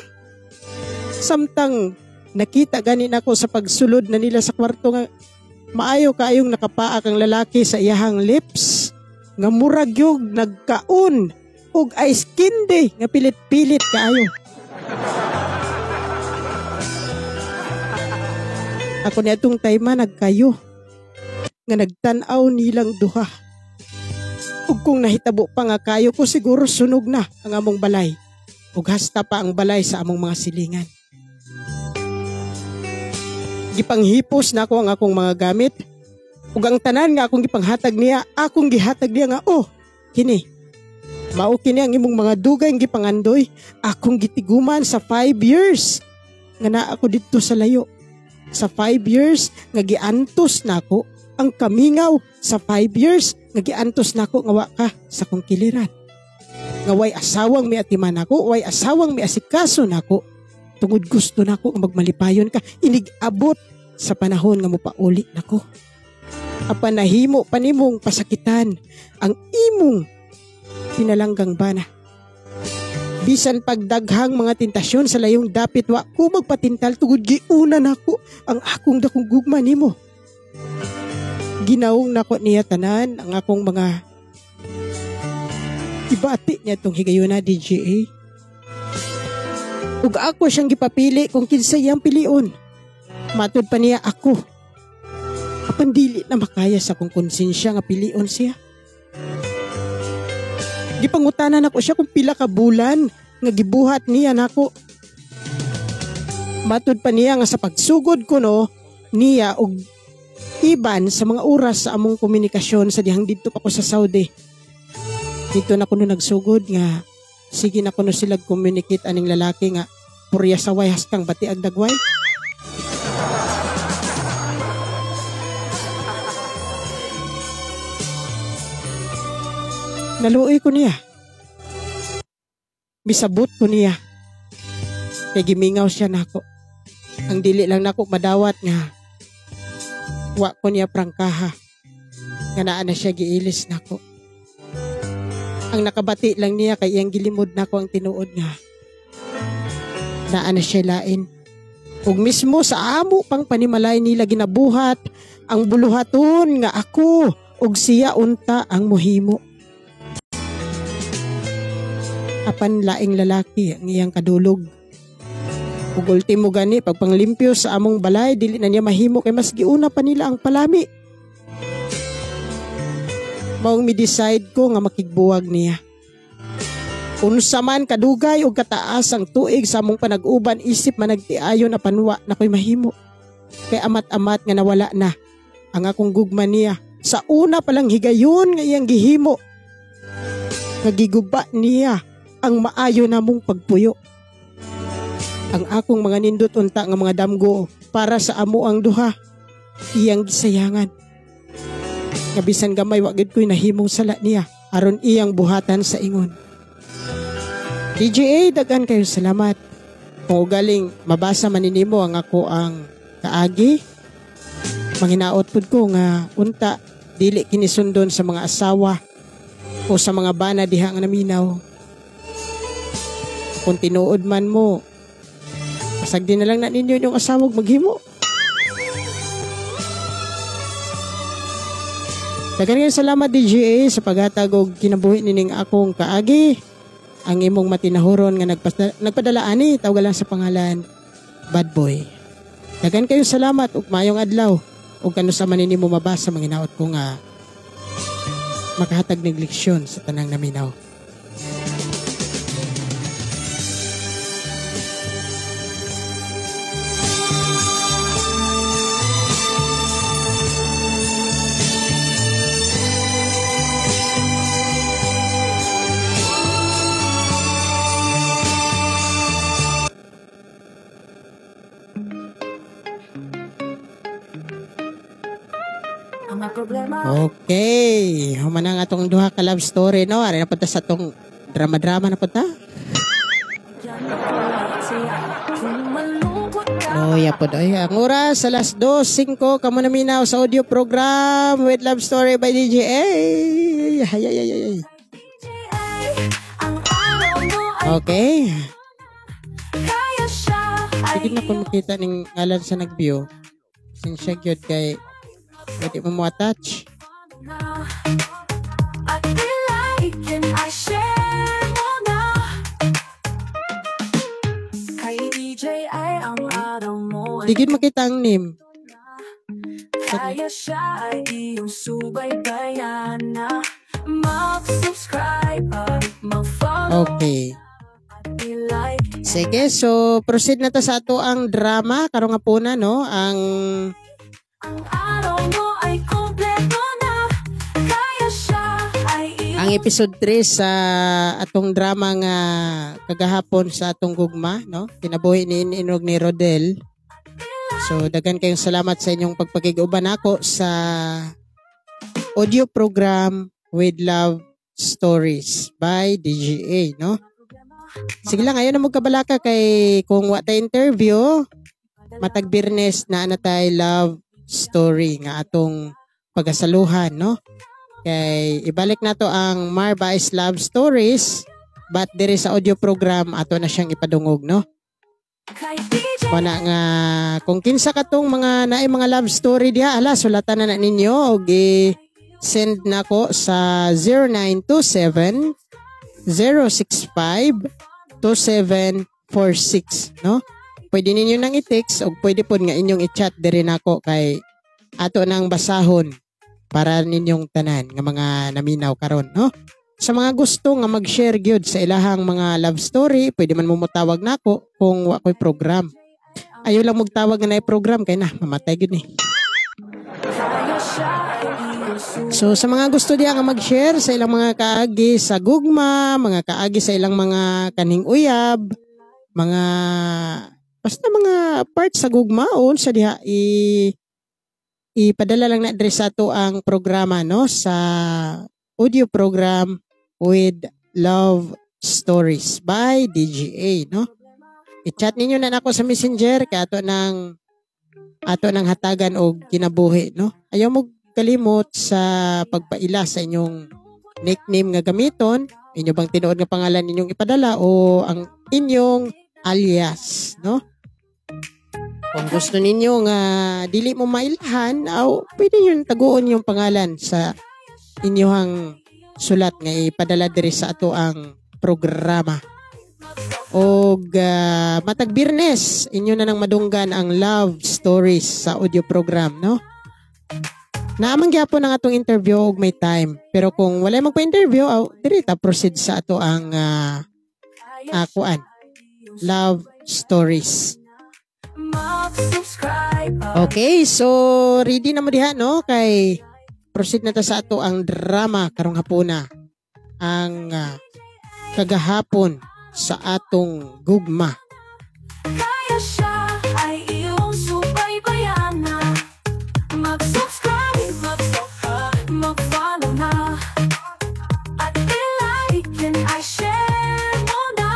Samtang nakita ganin ako sa pagsulod na nila sa kwarto nga maayo kaayong nakapaak ang lalaki sa iyahang lips nga murag yung nagkaon ug ice candy nga pilit-pilit kaayo. Ako na itong time nagkayo nga nagtanaw nilang duha. Ug kung nahitabo pa nga kayo ko siguro sunog na ang among balay. Ug hasta pa ang balay sa among mga silingan. Gipanghipos na ako ang akong mga gamit. Ug ang tanan nga akong gipanghatag niya, akong gihatag niya nga, oh, kini. Mao kini ang imong mga dugay nga gipangandoy. Akong gitiguman sa 5 years nga naa ako didto sa layo. Sa 5 years nga giantos nako ang kamingaw. Sa 5 years nga giantos nako nga wa ka sa kong kiliran. Nga way asawang mi atiman nako, way asawang mi asikaso nako. Tungod gusto nako nga magmalipayon ka, inig-abot sa panahon nga mopauli nako. Apan nahimo pa nimong pasakitan ang imong pinalanggang bana. Bisan pagdaghang mga tentasyon sa layong dapit wa ko magpatintal tungod giuna nako ang akong dakong gugma nimo. Ginaong nako niya tanan ang akong mga ibati niya tong higayon na DJA. Ug ako siyang gipapili kung kinsa iyang pilion. Matod pa niya ako. Apan dili na makaya sa kong konsensya nga pilion siya. Gipangutanan ako siya kung pila ka bulan nga gibuhat niya nako. Matud pa niya nga sa pagsugod ko no niya og iban sa mga oras sa among komunikasyon sa dihang dito pa ko sa Saudi. Dito na ko no nagsugod nga sige na ko no sila communicate aning lalaki nga purya sa way haskang bati ag dagway. Naluoy ko niya. Bisabot ko niya. Kay gimingaw siya nako. Ang dili lang nako madawat nga. Wa ko niya prangkaha. Nga naa na siya giilis nako. Ang nakabati lang niya kay iyang gilimod nako ang tinuod nga. Naa na siya lain. Ug mismo sa amo pang panimalay nila ginabuhat ang buluhaton nga ako ug siya unta ang muhimo. Apan laing lalaki ang iyang kadulog. Ug ultimo gani pagpanglimpyo sa among balay dili na niya mahimo kay mas giuna pa nila ang palami. Maong mi-decide ko nga makigbuwag niya. Unsa man kadugay o kataas ang tuig sa among panag-uban isip managtiayon na panwa na ko'y mahimo. Kay amat-amat nga nawala na ang akong gugma niya. Sa una palang higayon nga iyang gihimo. Nagiguba niya ang maayo namong pagpuyo. Ang akong mga nindot unta nga mga damgo para sa amo ang duha. Iyang gisayangan. Nga bisan gamay wa gid ko'y nahimong sala niya aron iyang buhatan sa ingon. DJA, dagan kayo salamat. Kung galing mabasa maninimo ang ako ang kaagi, manginaot pud ko nga unta dili kinisundon sa mga asawa o sa mga bana diha nga naminaw. Kung tinuod man mo, pasagdi na lang na ninyo yung asawag maghimo. Dagan kayo salamat DJA sa paghatag og kinabuhi nining akong kaagi. Ang imong matinahuron nga nagpadala ani tawag lang sa pangalan Bad Boy. Dagan kayo salamat ug maayong adlaw. Ug kano sa man nimo mabasa manginaot ko nga makahatag ng leksyon sa tanang naminaw. Okay, human ang atong duha ka love story no. Ari na punta sa atong drama-drama na punta. Oh, yapod ay ang oras alas 2:05 kamo na minaw sa audio program with love story by DJ A. Ay. Okay. Sige na kung makita ning ngalan sa nag-view. Sinsya gyud kay pwede mo attach. Digid makita ang name. Kaya siya ay iyong subaybayan na mag-subscribe at mag-follow. Okay. Sige, so proceed na ta sa ato ang drama karon nga puna no, ang araw mo ay kompleto na. Kaya siya ay iyong ang episode 3 sa atong drama nga kagahapon sa atong gugma no, kinabuhi ni Inog ni Rodel. So dagan kayong salamat sa inyong pagpakiguban ako sa audio program with love stories by DGA no. Sige lang, ngayon na magkabalaka kay kung wata interview, matag Birnes na anatay love story nga atong pagasaluhan, no? Kay ibalik na to ang Marvice Love Stories, but diri sa audio program ato na siyang ipadungog, no? Wala nga, kung kinsa katong mga naay mga love story diha, ala, sulatan na ninyo og i-send na ko sa 0927 065 2746 no. Pwede ninyo nang i-text o pwede po nga inyong i-chat diri nako kay ato nang basahon para ninyong tanan nga mga naminaw karon no. sa mga gusto nga mag-share gyud sa ilahang mga love story, pwede man mo motawag nako kung wa ko'y program. Ayaw lang magtawag nga na program kay na mamatay gyud ni. So sa mga gusto diya nga mag-share sa ilang mga kaagi sa gugma, mga kaagi sa ilang mga kaning uyab, mga basta mga part sa gugmaon sa diha ipadala lang na address ato ang programa no sa audio program with Love Stories by DGA no. I-chat ninyo na nako sa Messenger kay ato nang hatagan og kinabuhi no. Ayaw mo kalimot sa pagpaila sa inyong nickname nga gamiton, inyo bang tinuod nga pangalan ninyong ipadala o ang inyong alias no. Kung gusto ninyo nga dili mo mailahan, pwede nyo taguon yung pangalan sa inyong sulat nga ipadala diri sa ato ang programa. O matag Biyernes, inyo na nang madunggan ang love stories sa audio program, no? Naamang gyapon ang atong interview og may time. Pero kung wala magpa-interview, diri ta proceed sa ato ang love stories. Okay, so ready na mo diha no kay proceed na ta sa ato ang drama karong hapuna. Ang kagahapon sa atong gugma. Kaya siya ay iyong subaybayan na. Mag-subscribe, mag-follow na. At i-like and i-share mo na.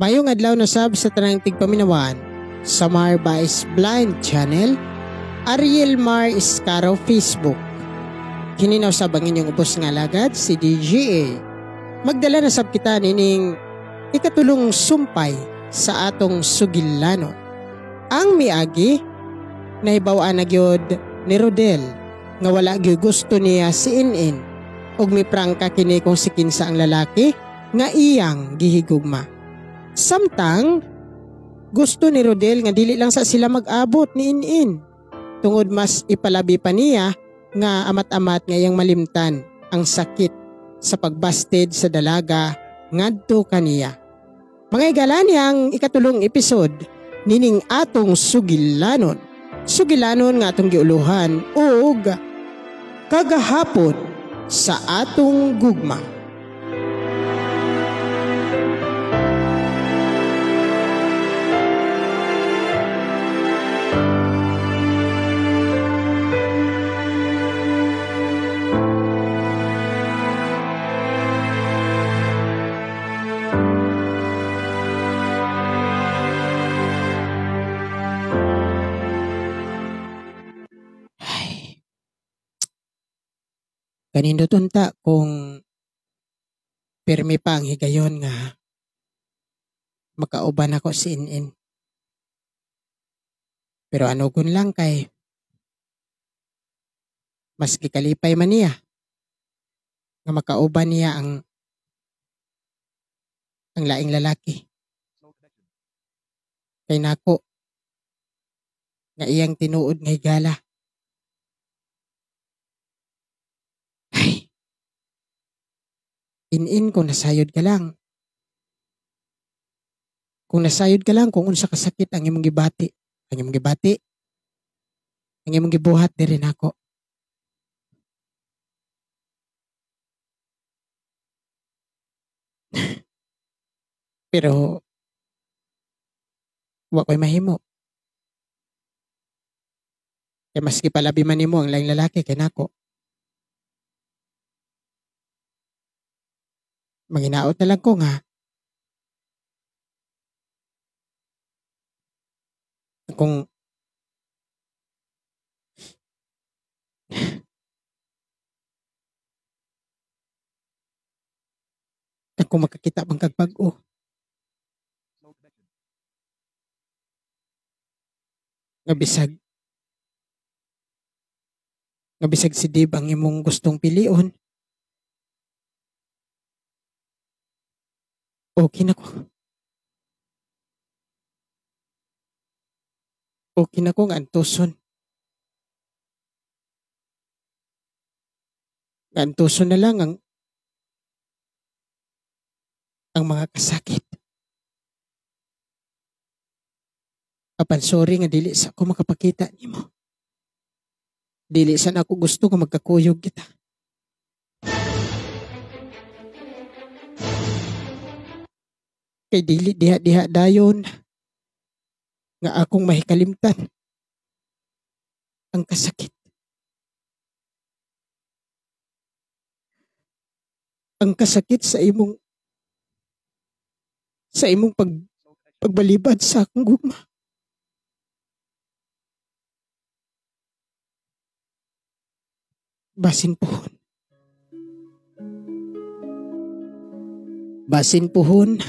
Mayong adlaw na sab sa tanang tigpaminawan sa Mar Vice Blind Channel, Ariel Mar Iscaro Facebook. Hininaw sab ang inyong ubos nga lagad si DGA. Magdala na sab kita nining ikatulong sumpay sa atong sugilano. Ang miagi nahibaw-an na gyud ni Rodel nga wala gyud gusto niya si Inin ug miprangka kini kung si kinsa ang lalaki nga iyang gihigugma. Samtang gusto ni Rodel nga dili lang sa sila mag-abot ni Inin tungod mas ipalabi pa niya nga amat-amat nga iyang malimtan ang sakit sa pagbasted sa dalaga ngadto kaniya. Mga igalani ang ikatulong episode nining atong sugilanon. Sugilanon nga atong giuluhan og kagahapon sa atong gugma. Kanindo tunta kung pirmi pa ang higayon nga makauban ako si Inin. Pero anugon lang kay mas gikalipay man niya nga makauban niya ang laing lalaki. Kay nako nga iyang tinuod nga higala. Inin kung nasayod ka lang. Kung nasayod ka lang kung unsa kasakit ang imong gibati. Ang imong gibati. Ang imong gibuhat diri nako. Pero wa ko'y mahimo. Kaya maski palabi man nimo ang laing lalaki kay nako. Manginaot na lang ko nga kung Ako makakita bang kagbago. Nga bisag si Dave ang imong gustong pilion. Okay na ko. Okay na ko nga antuson. Nga antuson na lang ang mga kasakit. Apan sorry nga dili sa ako makapakita nimo. Dili sa na ako gusto nga magkakuyog kita. Kay dili diha-diha dayon nga akong mahikalimtan ang kasakit. Ang kasakit sa imong pagbalibad sa akong gugma. Basin puhon.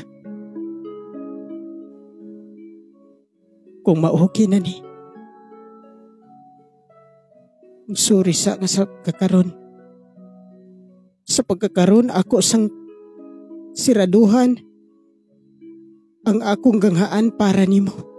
Kung ma-okay na ni. Sorry sa kakaron. Sa pagkakaroon ako sang siraduhan ang akong ganghaan para nimo.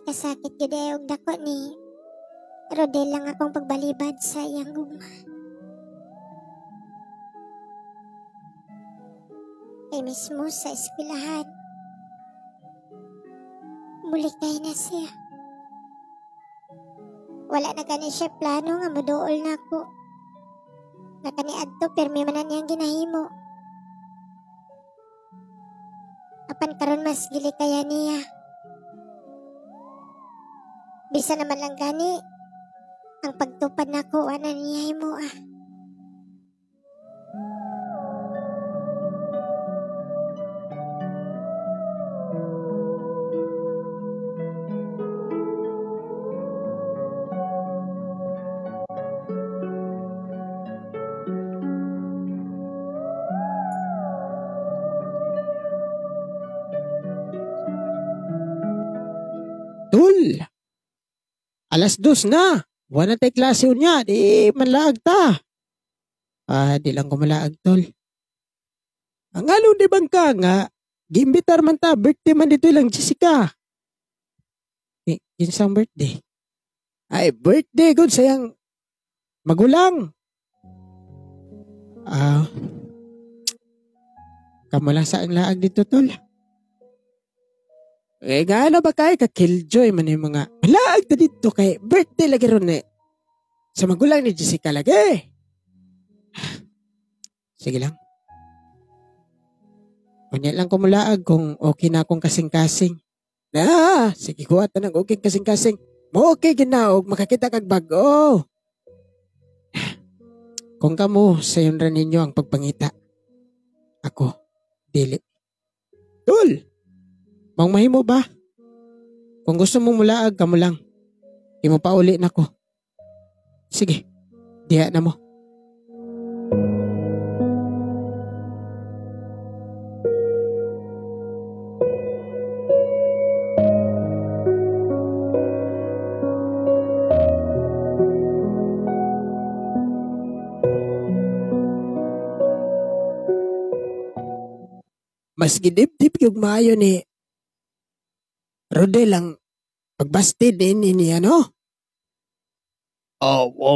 Kasakit gid og dako ni Rodel lang akong pagbalibad sa iyang gugma. Kay mismo sa eskwelahan, mulikay na siya. Wala na gani siya plano nga moduol na ako. Nga kaniadto permi man na niyang ginahimo. Apan karon mas gilikaya niya. Bisa naman lang gani ang pagtupad na ko ana niya mo Tul! Alas 2 na. Wala tayo klase unya. Di manlaag ta. Di lang ko malaag, tol. Ang alo di bangka nga, giimbitar man ta, birthday man dito lang Jessica. Kinsang birthday? Ay, birthday good sayang magulang. Kamu lang sa ang laag dito, tol. Gaano ba kay ka-killjoy man yung mga malaag na dito kay birthday lagi ron sa magulang ni Jessica lagi. Sige lang. Kunya lang ko mulaag kung okay na akong kasing-kasing. Sige kuha ta ng okay kasing-kasing. Mo okay ginaog makakita kag bago. Kung kamo sayon ra ninyo ang pagpangita. Ako dili. Tul! Mang mahimo ba? Kung gusto mong mulaag, kamo lang. Di mo pa uli na ko. Sige, diha na mo. Mas gidip-dip yung maayo ni Rodel ang pagbastid din niya, no?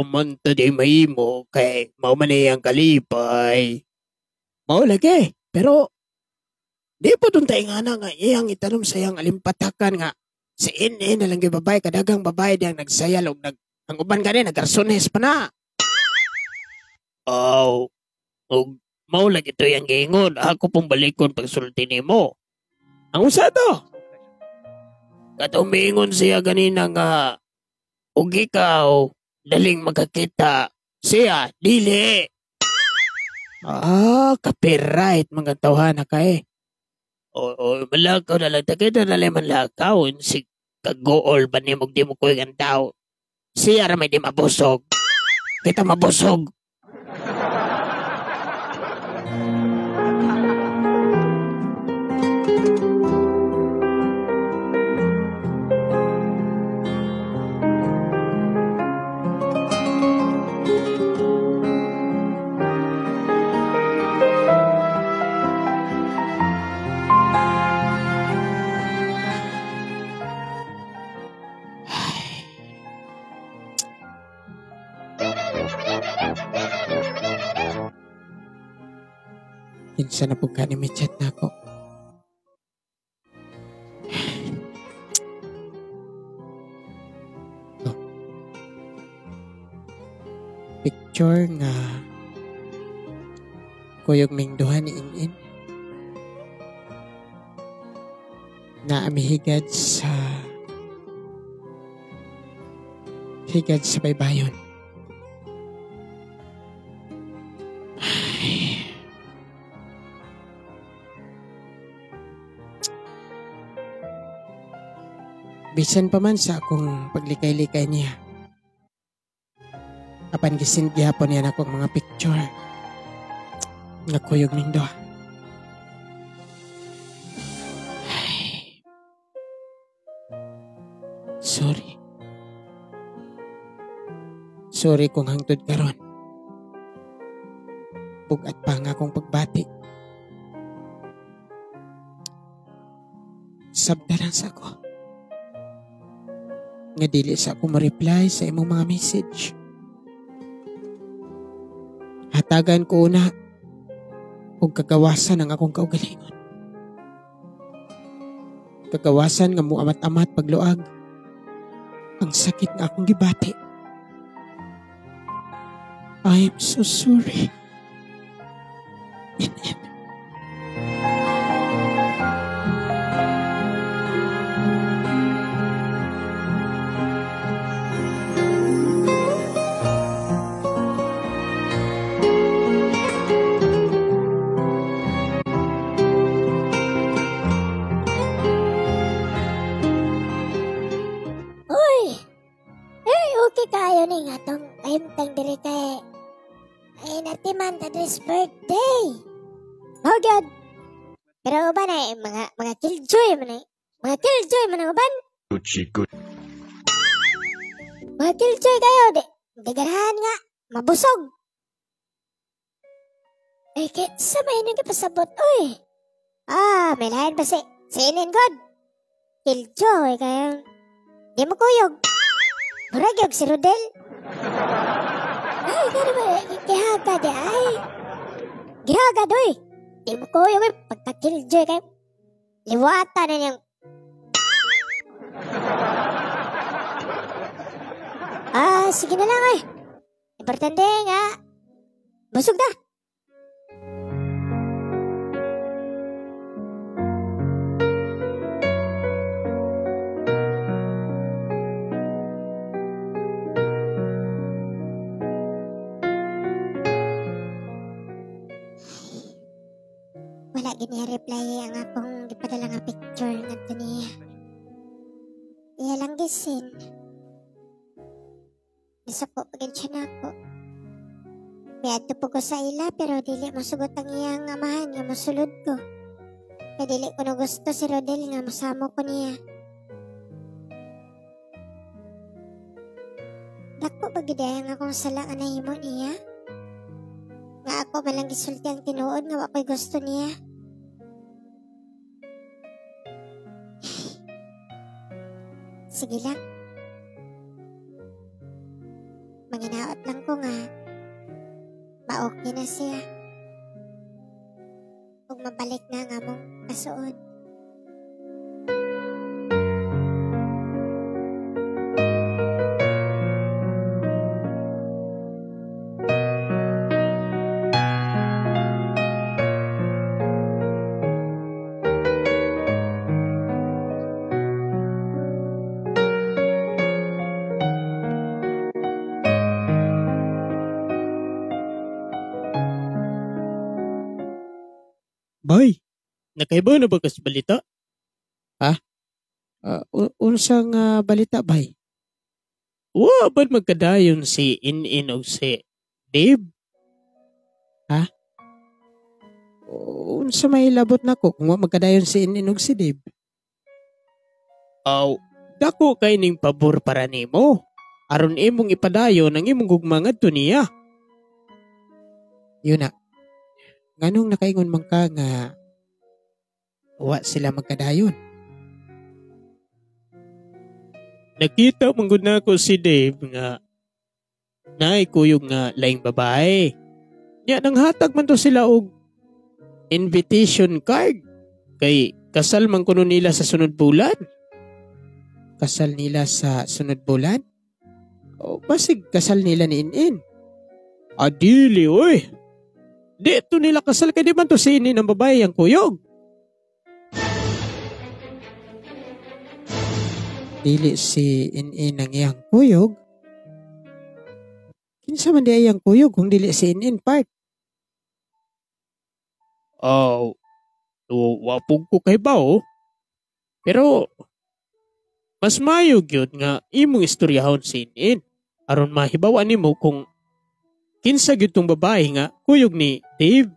Man tadi mahimo kay maumanay ang kalipay. Mao lagi, pero di po tuntay nga na nga iyang itanong sa iyang alimpatakan nga si Ine na lang yung babae, kadagang babae diyang nagsayal o ang uban ka rin, nagkarsones pa na. Maulag ito yung gingon. Ako pong balikon pagsulti nimo. Ang usa to. Katumingon siya ganina nga ug ikaw daling magkakita. Siya, dili. Copyright mga tawhana ka eh. O, malakaw na lang. Takita na lang malakaw. Si kagool ba ni di mo kuya ang tao. Siya ramay di mabusog. Kita mabusog. Kinsa na po ka ni may chat na ako. Oh. Picture nga kuyog ming duha ni In-In na amihigad sa baybayon. Bisan pa man sa akong paglikay-likay niya. Apan gisend gihapon niya akong mga picture. Nga kuyog ning duha. Sorry. Sorry kung hangtod karon. Bugat pa nga akong pagbati. Sabdaran sa ako. Nga dili sa ako ma-reply sa imong mga message. Hatagan ko una og kagawasan ang akong kaugalingon. Kagawasan nga muamat-amat pagluag. Ang sakit nga akong gibati. I am so sorry. In-In. Okay kayo ni nga tong kahimtang diri kay ay natiman ta this birthday. Oh God. Pero uban ay mga killjoy man ay. Mga killjoy man ang uban. Mga killjoy kayo di. Gagarahan nga. Mabusog. Ay kaya sa may nagpasabot oy. May lain ba si In-In God? Killjoy kayo. Di mo kuyog. Murag si Rodel. Ay, gano'n ba? Gihaga di ay. Gihaga doy. Di mo ko yung pagka-killjoy kayo. Liwata na niyang. Sige na lang ay. Importante nga. Busog na. Wala gini-reply ang akong gipadala nga picture nga ito niya. Iya lang gisin. Nasuko pagin siya na ako. Piyadto po ko sa ila pero dili masugot ang iyang amahan nga masulod ko. Kaya dili ko na gusto si Rodel nga masamo ko niya. Dako pagidayang akong salaan na himo niya. Nga ako malang gisulti ang tinuod nga wako'y gusto niya. Sige lang. Manginaot lang ko nga. Ma-okay na siya. Kung mabalik na nga mong kasuod. Bay, nakaibaw na ba kas balita? Unsang balita bay? Wa ba magkadayon si In-In o si Dave? Unsa may labot nako kung wa magkadayon si Ininog si Dave? Aw, dako kay ning pabor para nimo. Aron imong ipadayon ang imong gugma ngadto niya. Yun na. Nganong nakaingon man ka nga wa sila magkadayon? Nakita man gud nako si Dave nga naay kuyog nga laing babae. Nya nang hatag man to sila og invitation card kay kasal man kuno nila sa sunod bulan. Kasal nila sa sunod bulan? O basig kasal nila ni In-In? Adili oy. Di to nila kasal kay di man to si In-In ang babae ang kuyog. Dili si In-In ang iyang kuyog? Kinsa man di iyang kuyog kung dili si In-In part? Oh, wapog ko kay bao. Pero mas mayog yun nga imong istoryahon si In-In aron mahibawan nimo kung kinsa gyud tong babae nga kuyog ni Dave.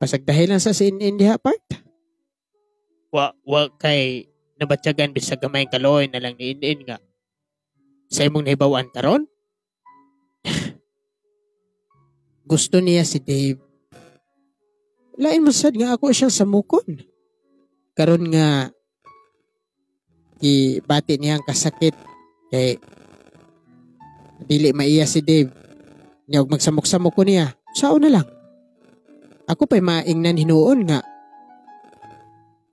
Pasag dahilan sa si In-In diha part? Wa kay nabatyagan bisag gamay kaloy na lang ni In-In nga sa imong nahibawan karon. Gusto niya si Dave. Lain mo sad nga ako siyang samukon. Karon nga gibati niya ang kasakit kay dili maiya si Dave. Nya og magsamok-samok ko niya. Sao na lang. Ako pa'y maingnan hinuon nga.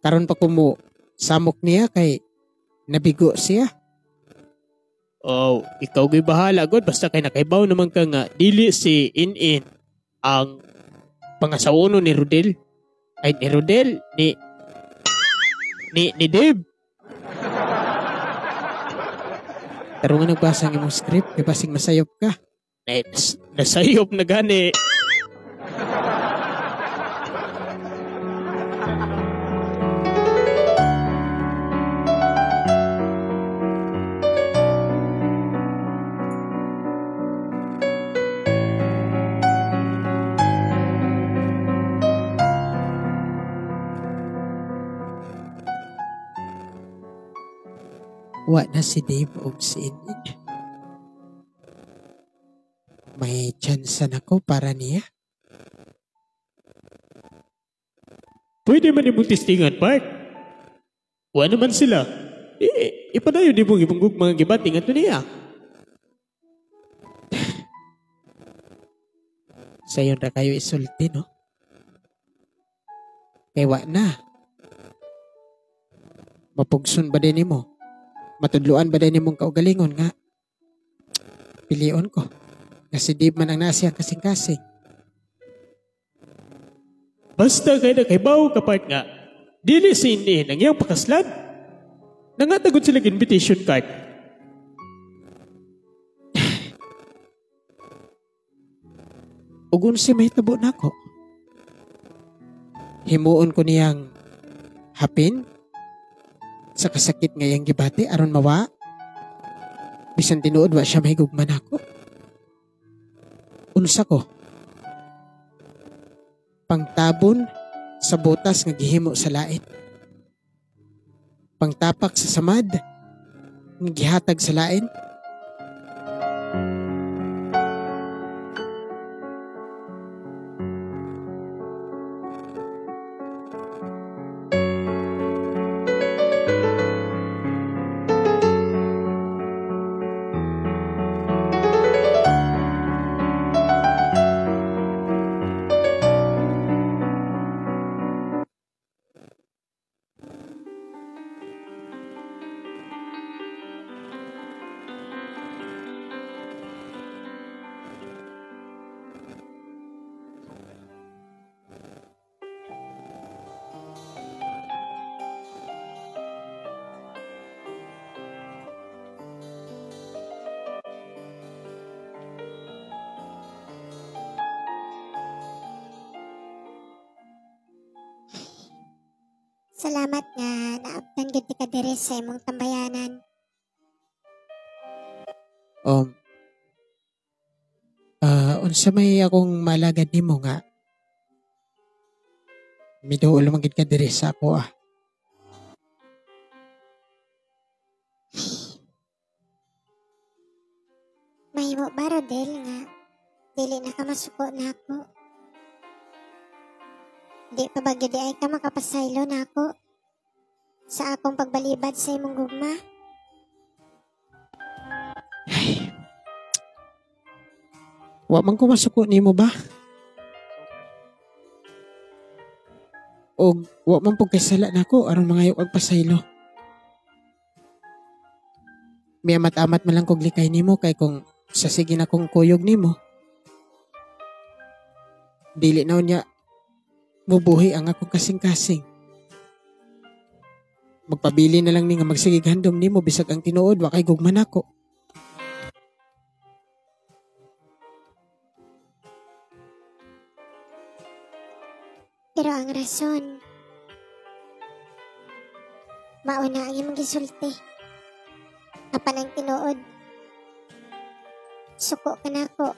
Karon pa ko mo samok niya kay nabigo siya. Oh, ikaw gay bahala god basta kay nakaibaw naman ka nga dili si In-In ang pangasawono ni Rodel. Ay ni Rodel ni Dave. Karon nga nagbasa ng imong script kay basig masayop ka. Ay, nasayop na gani. Wa na si Dave og si In-In. May chance na ko para niya. Pwede man imong testingan, Park. Wa naman sila. Ipadayon di mong ibang mga gibating ato niya. Sayo na kayo isulti, no? Kay wa na. Mapugsun ba din mo? Matudluan ba din mong kaugalingon nga? Pilion ko. Kasi di man ang nasiyang kasing-kasing. Basta kay nakaibaw ka, Park nga. Dili si In-In ang iyang pakaslan. Nangatagod sila invitation card. Ugun si may tabo na ko. Himuon ko niyang hapin sa kasakit ngayang gibati aron mawa. Bisan tinuod wa siya mahigugman ako. Unsa ko? Pangtabon sa botas nga gihimo sa lain. Pangtapak sa samad nga gihatag sa lain. Salamat nga naabtan gid ka diri sa imong tambayanan. Unsa may akong malagad nimo nga miduol man gid ka diri sa ako ah. Mahimo ba Rodel nga dili na ka masuko na ako? Di pa ba gyud ay ka makapasaylo na ako sa akong pagbalibad sa imong gugma? Wa man ko masuko nimo ba? O wa man pug kasala nako aron mangayo kag pasaylo. Miamat-amat man lang kog likay nimo kay kung sa sige na kong kuyog nimo. Dili na unya mubuhi ang akong kasing-kasing. Magpabili na lang ni nga magsigig handom nimo bisag ang tinuod wa kay gugman ako. Pero ang rason, mauna ang imong gisulti. Apan ang tinuod, suko ka na ako.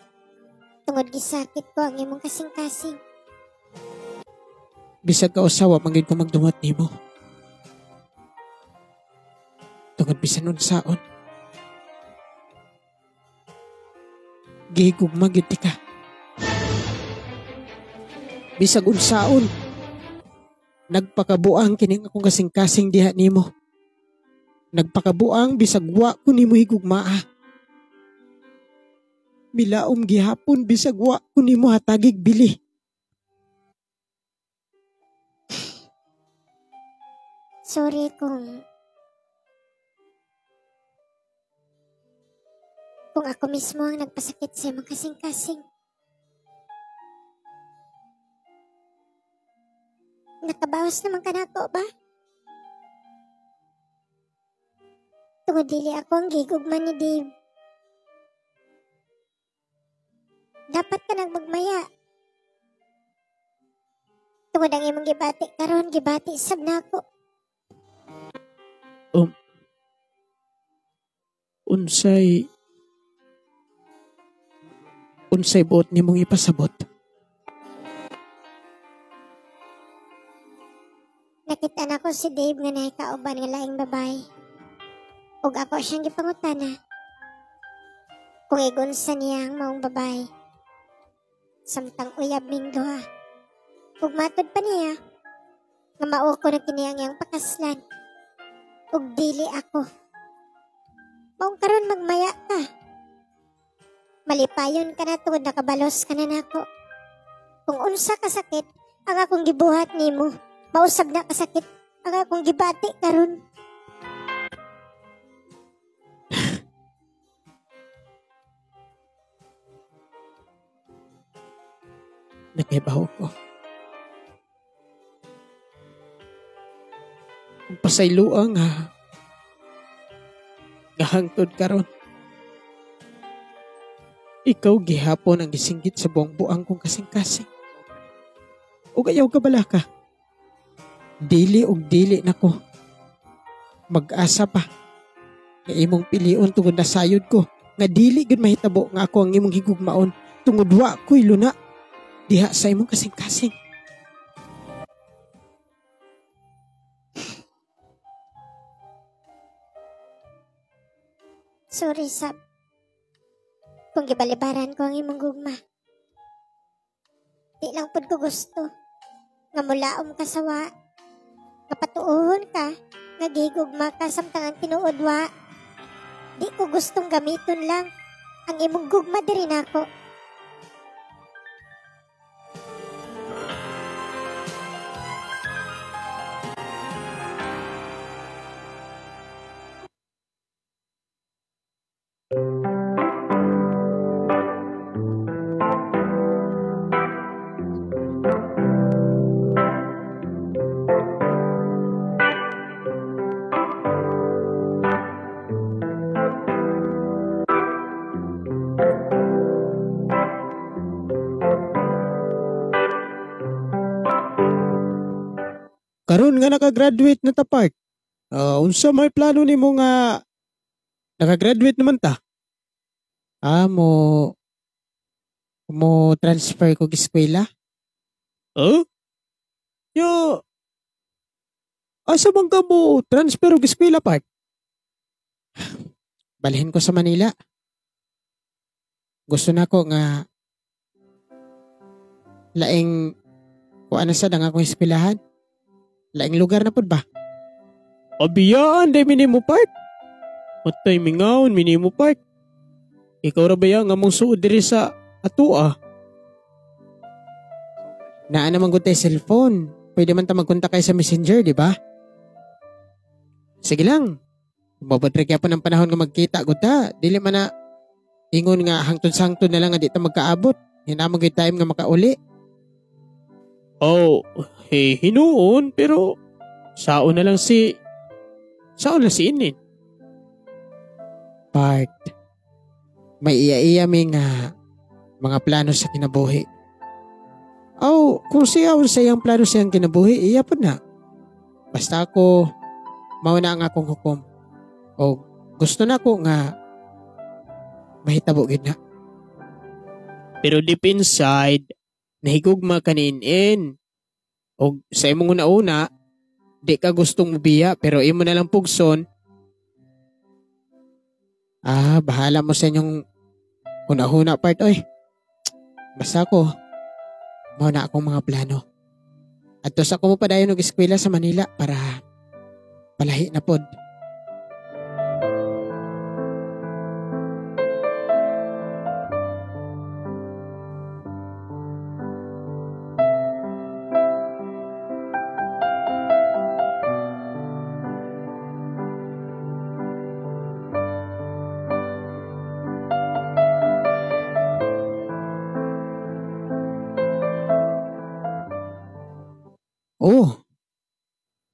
Tungod gisakit ko ang imong kasing-kasing. Bisag ka usawa manggid ko magdumot nimo. Tungod bisan unsaon. Gihigugma gid ka. Bisag unsaon. Nagpakabuang kining akong kasing-kasing diha nimo. Nagpakabuang bisag wa ko nimo higugmaa. Milaom gihapon bisag wa ko nimo hatagig bili. Sorry kung ako mismo ang nagpasakit sa imong kasing-kasing. Nakabawas naman ka na ako ba? Tungod dili ako ang gigugman ni Dave. Dapat ka nagmagmaya. Tungod ang imong gibati karon gibati sab na ako. Unsay buot nimong ipasabot? Nakita na ko si Dave nga nakikauban nga laing babae. Ug ako siyang gipangutana kung igunsa niya ang maong babae. Samtang uyab ning duha. Ug matod pa niya nga mao ko na kini ang iyang pakaslan. Ug dili ako. Maong karon magmaya ka. Malipayon ka na tungod nakabalos ka na nako. Kung unsa ka sakit ang akong gibuhat nimo, mausab na kasakit ang akong gibati karon. Nakibaho ko. Ang pasayloang gahangtod karon. Ikaw gihapon ang gisinggit sa buong buang kong kasing-kasing. O ayaw ka bala ka. Dili og dili nako. Mag-asa pa. Nga imong pilion tungod nasayod ko. Nga dili gud mahitabo nga ako ang imong higugmaon tungod wa ko'y luna. Diha sa imong kasing-kasing. Sorry, Sab. Kung gibalibaran ko ang imong gugma. Di lang pud ko gusto. Nga mulaom ka sa wa. Nga patuohon ka. Nga gigugma ka samtang ang tinuod wa. Di ko gustong gamiton lang ang imong gugma diri nako. Karon nga naka-graduate na ta part. Unsa may plano nimo nga naka-graduate naman ta? Mo transfer ko eskwela? Yo, asa bang ka mo transfer og eskwela part? Balhin ko sa Manila. Gusto na ko nga laing kuan sa dang akong eskwelahan. Laing lugar na pud ba? Abiyaan, day minimo part. Matay mingaon, minimo part. Ikaw ra ba yang among suod diri sa atua? Naa naman gud tay cellphone. Pwede man ta magkontak kay sa Messenger, di ba? Sige lang. Mabadre kaya pa ng panahon nga magkita gud ta. Dili man na ingon nga hangtod-sangtod na lang nga di ta magkaabot. Hinamang gid time nga makauli. Hinuon pero saon na si Inin. Part. May iya-iya may nga mga plano sa kinabuhi. Kung siya sayang plano siyang kinabuhi, iya po na. Basta ako, mauna ang akong hukom. O gusto na ko nga mahitabo gid na. Pero deep inside, nahigugma ka ni Inin. O sa imong una-una, di ka gustong mubiya pero imo na lang pugson. Bahala mo sa inyong huna-huna part, oy. Basta ko, mauna akong mga plano. At tos ako mo pa dayon og eskwela sa Manila para palahi na pod.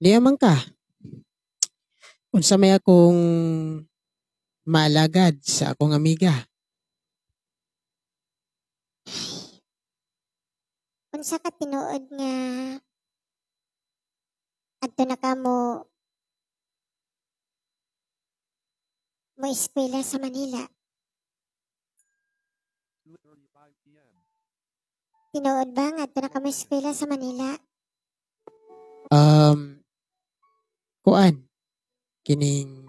Diyaman ka. Unsa may akong maalagad sa akong amiga. Unsa ka tinuod nga adto na ka mo eskwela sa Manila? Tinuod ba nga adto na ka mo eskwela sa Manila? Kuan kining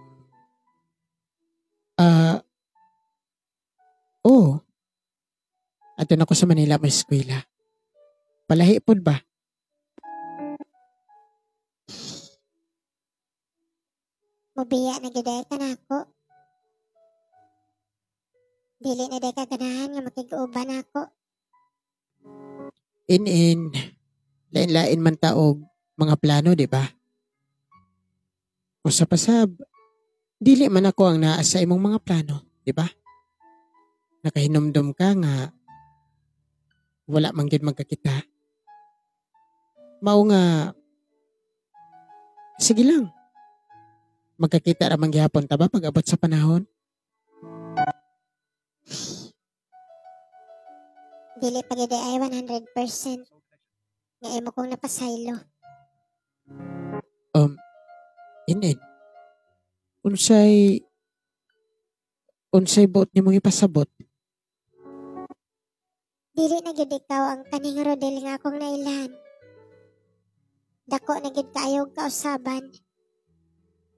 adto na ko sa Manila mo eskwela. Palahi pod ba? Mabiya na gid ka na ako. Dili na day ka ganahan nga makig-uban ako. In lain-lain man taog mga plano, di ba? Usap-asab, dili man ako ang naa sa imong mga plano, di ba? Nakahinumdum ka nga wala man gid magkakita. Mao nga sige lang. Magkakita ra man gyapon ta ba pag abot sa panahon? Dili pa gid ay 100% nga imo kong napasaylo. Inin. Unsay buot nimong ipasabot? Dili na gid ikaw ang kaning Rodel nga akong nailan. Dako na gid kaayo og kausaban.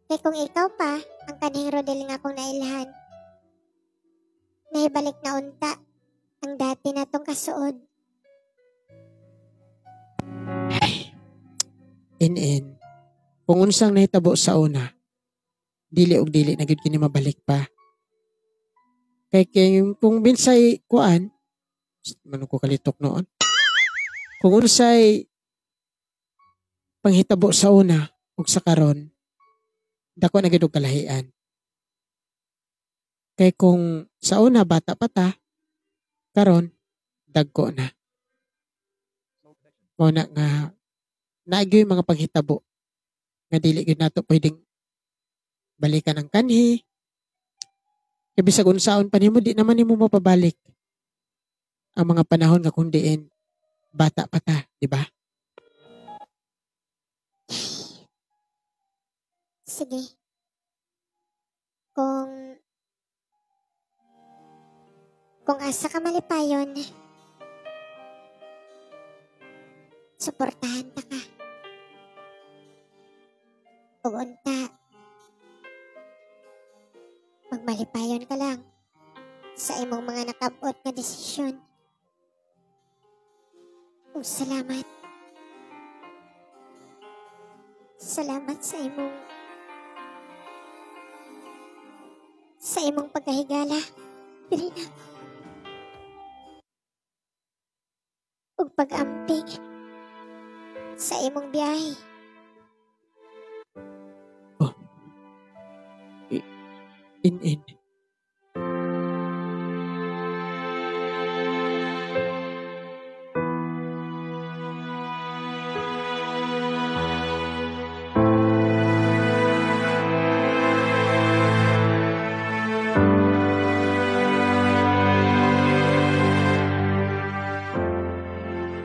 Kay kung ikaw pa ang kaning Rodel nga akong nailhan, naibalik na unta ang dati natong kasuod. In. Kung unsang nahitabo sa una, dili og dili na gyud kini mabalik pa. Kay kung binsay kuan, man ko kalitok noon. Kung unsay panghitabo sa una ug sa karon, dako na gyud og kalahian. Kay kung sa una bata pa ta, karon dagko na. Mao na nga naagyo yung mga paghitabo nga dili gyud nato pwedeng balikan ang kanhi. Kaya bisag unsaon pa nimo di naman nimo mapabalik ang mga panahon nga kung diin bata pa ta, di ba? Sige. Kung asa ka malipayon, suportahan ta ka. Ug unta, magmalipayon ka lang sa imong mga nakabot nga desisyon. Ug salamat. Salamat sa imong pagkahigala. Dili na. Ug pag-amping sa imong biyahe. In.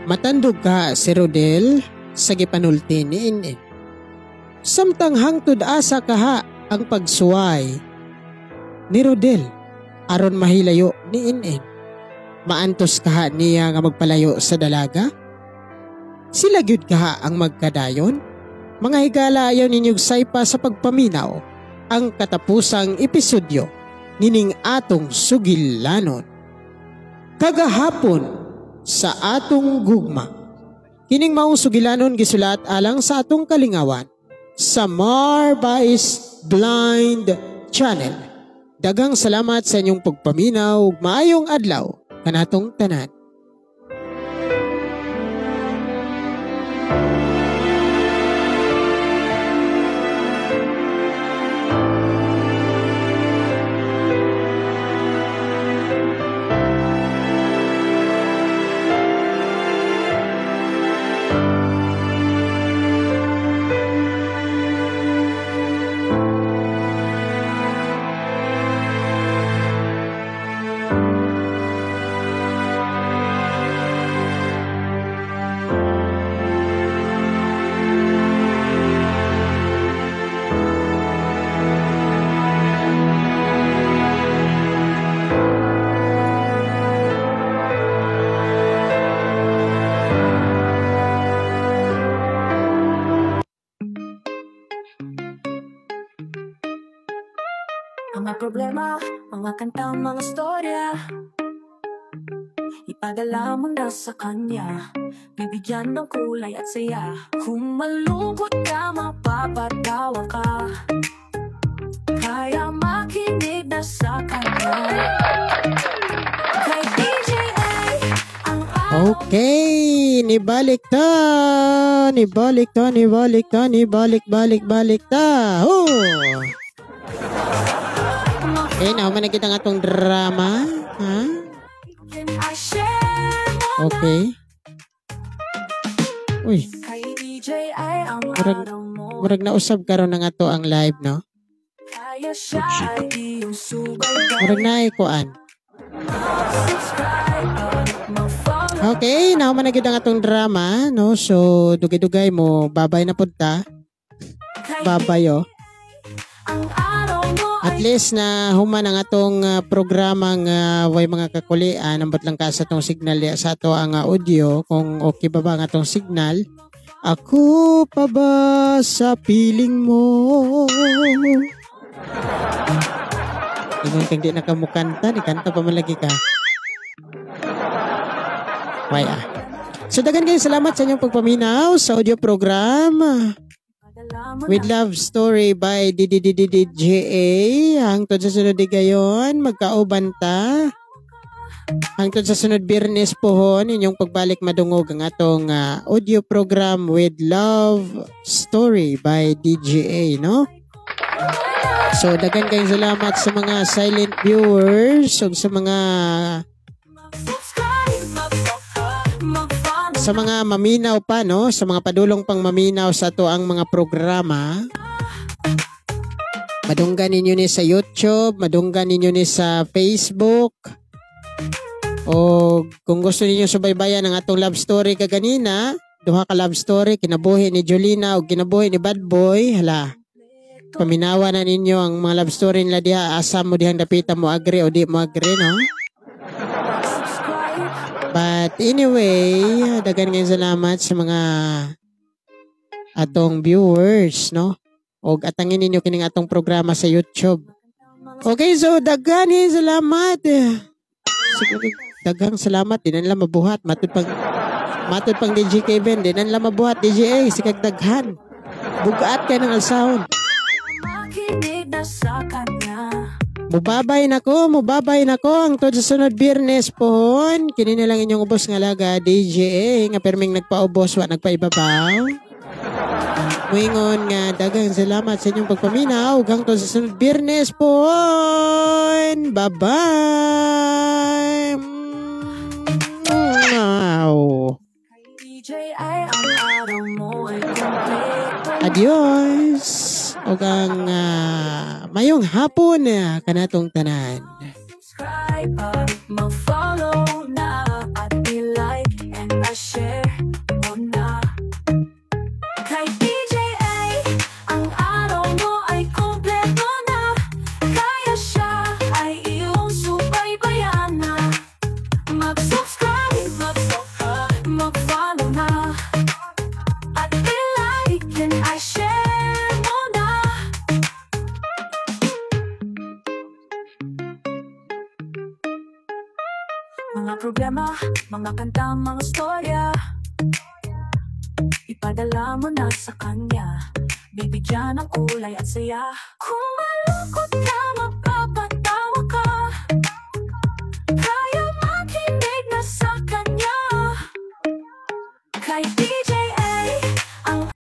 Matandog ka si Rodel sa gipanulti ni In. Samtang hangtod asa kaha ang pagsuway ni Rodel aron mahilayo ni In. Maantos kaha niya nga magpalayo sa dalaga? Sila gyud kaha ang magkadayon? Mga higala ayaw ninyog saypa sa pagpaminaw ang katapusang episodyo nining atong sugilanon. Kagahapon sa atong gugma. Kining maong sugilanon gisulat alang sa atong kalingawan sa Marvice Blind Channel. Daghang salamat sa inyong pagpaminaw ug maayong adlaw kanatong tanan. Mga problema, mga kanta, mga storya, ipadala mo na sa kanya. Bibigyan ng kulay at saya. Kung malungkot ka, mapapatawa ka. Kaya makinig na sa kanya. Kay DJA ang Okay, nibalik ta. Oh. Okay, naman na kita nga tong drama. Ha? Okay. Uy. Murag na usab karon na nga to ang live, no? Murag na ikuan. Okay, naman na kita nga tong drama, no? So, dugay-dugay mo, babay na punta. Babay, oh. At least na human ang atong programang way mga kakulian, ambot lang ka sa atong signal sa ato ang audio, kung okay ba ba ang atong signal. Ako pa ba sa piling mo? Ingon kang di na ka mo kanta, ni kanta pa malagi ka. Waya. So dagan kayo salamat sa inyong pagpaminaw sa audio program With Love Story by DDDDJA. Hangtod sa sunod di gayon, magkauban ta. Hangtod sa sunod Biyernes pohon, inyong pagbalik madungog ang atong audio program With Love Story by DJA, no? So, dagan kayong salamat sa mga silent viewers o sa mga maminaw pa, no? Sa mga padulong pang maminaw sa to ang mga programa. Madunggan ninyo ni sa YouTube, madunggan ninyo ni sa Facebook. O kung gusto ninyo subaybayan ang atong love story kaganina, duha ka love story, kinabuhi ni Jolina o kinabuhi ni Bad Boy, hala. paminawa na ninyo ang mga love story nila diha. Asa mo dihang dapita mo agree o di mo agree, no? But anyway, dagan ngayon salamat sa mga atong viewers, no? O atangin ninyo kining atong programa sa YouTube. Okay, so dagan ngayon salamat. Siguro dagang salamat, di na nila mabuhat. Matod pang DJ Kevin, di na nila mabuhat. DJ A, sikag daghan. Bugat kayo ng alsahon. Mubabay na ko ang to sa sunod Biyernes pohon. Kini na lang inyong ubos nga laga DJ A, nga perming nagpaubos wa nagpaibabaw. Muingon nga dagang salamat sa inyong pagpaminaw hanggang to sa sunod Biyernes pohon. Bye-bye. Wow. Adios. O kang mayong hapon kanatong tanan. Subscribe, mag-follow na at i-like and i-share mo na. Kay DJA, ang araw mo ay kompleto na. Kaya siya ay iyong subaybayan na. Mag-subscribe, mag-follow na at i-like and i-share mo na. Mga problema, mga kanta, mga storya, ipadala mo na sa kanya. Bibigyan ng kulay at saya. Kung malungkot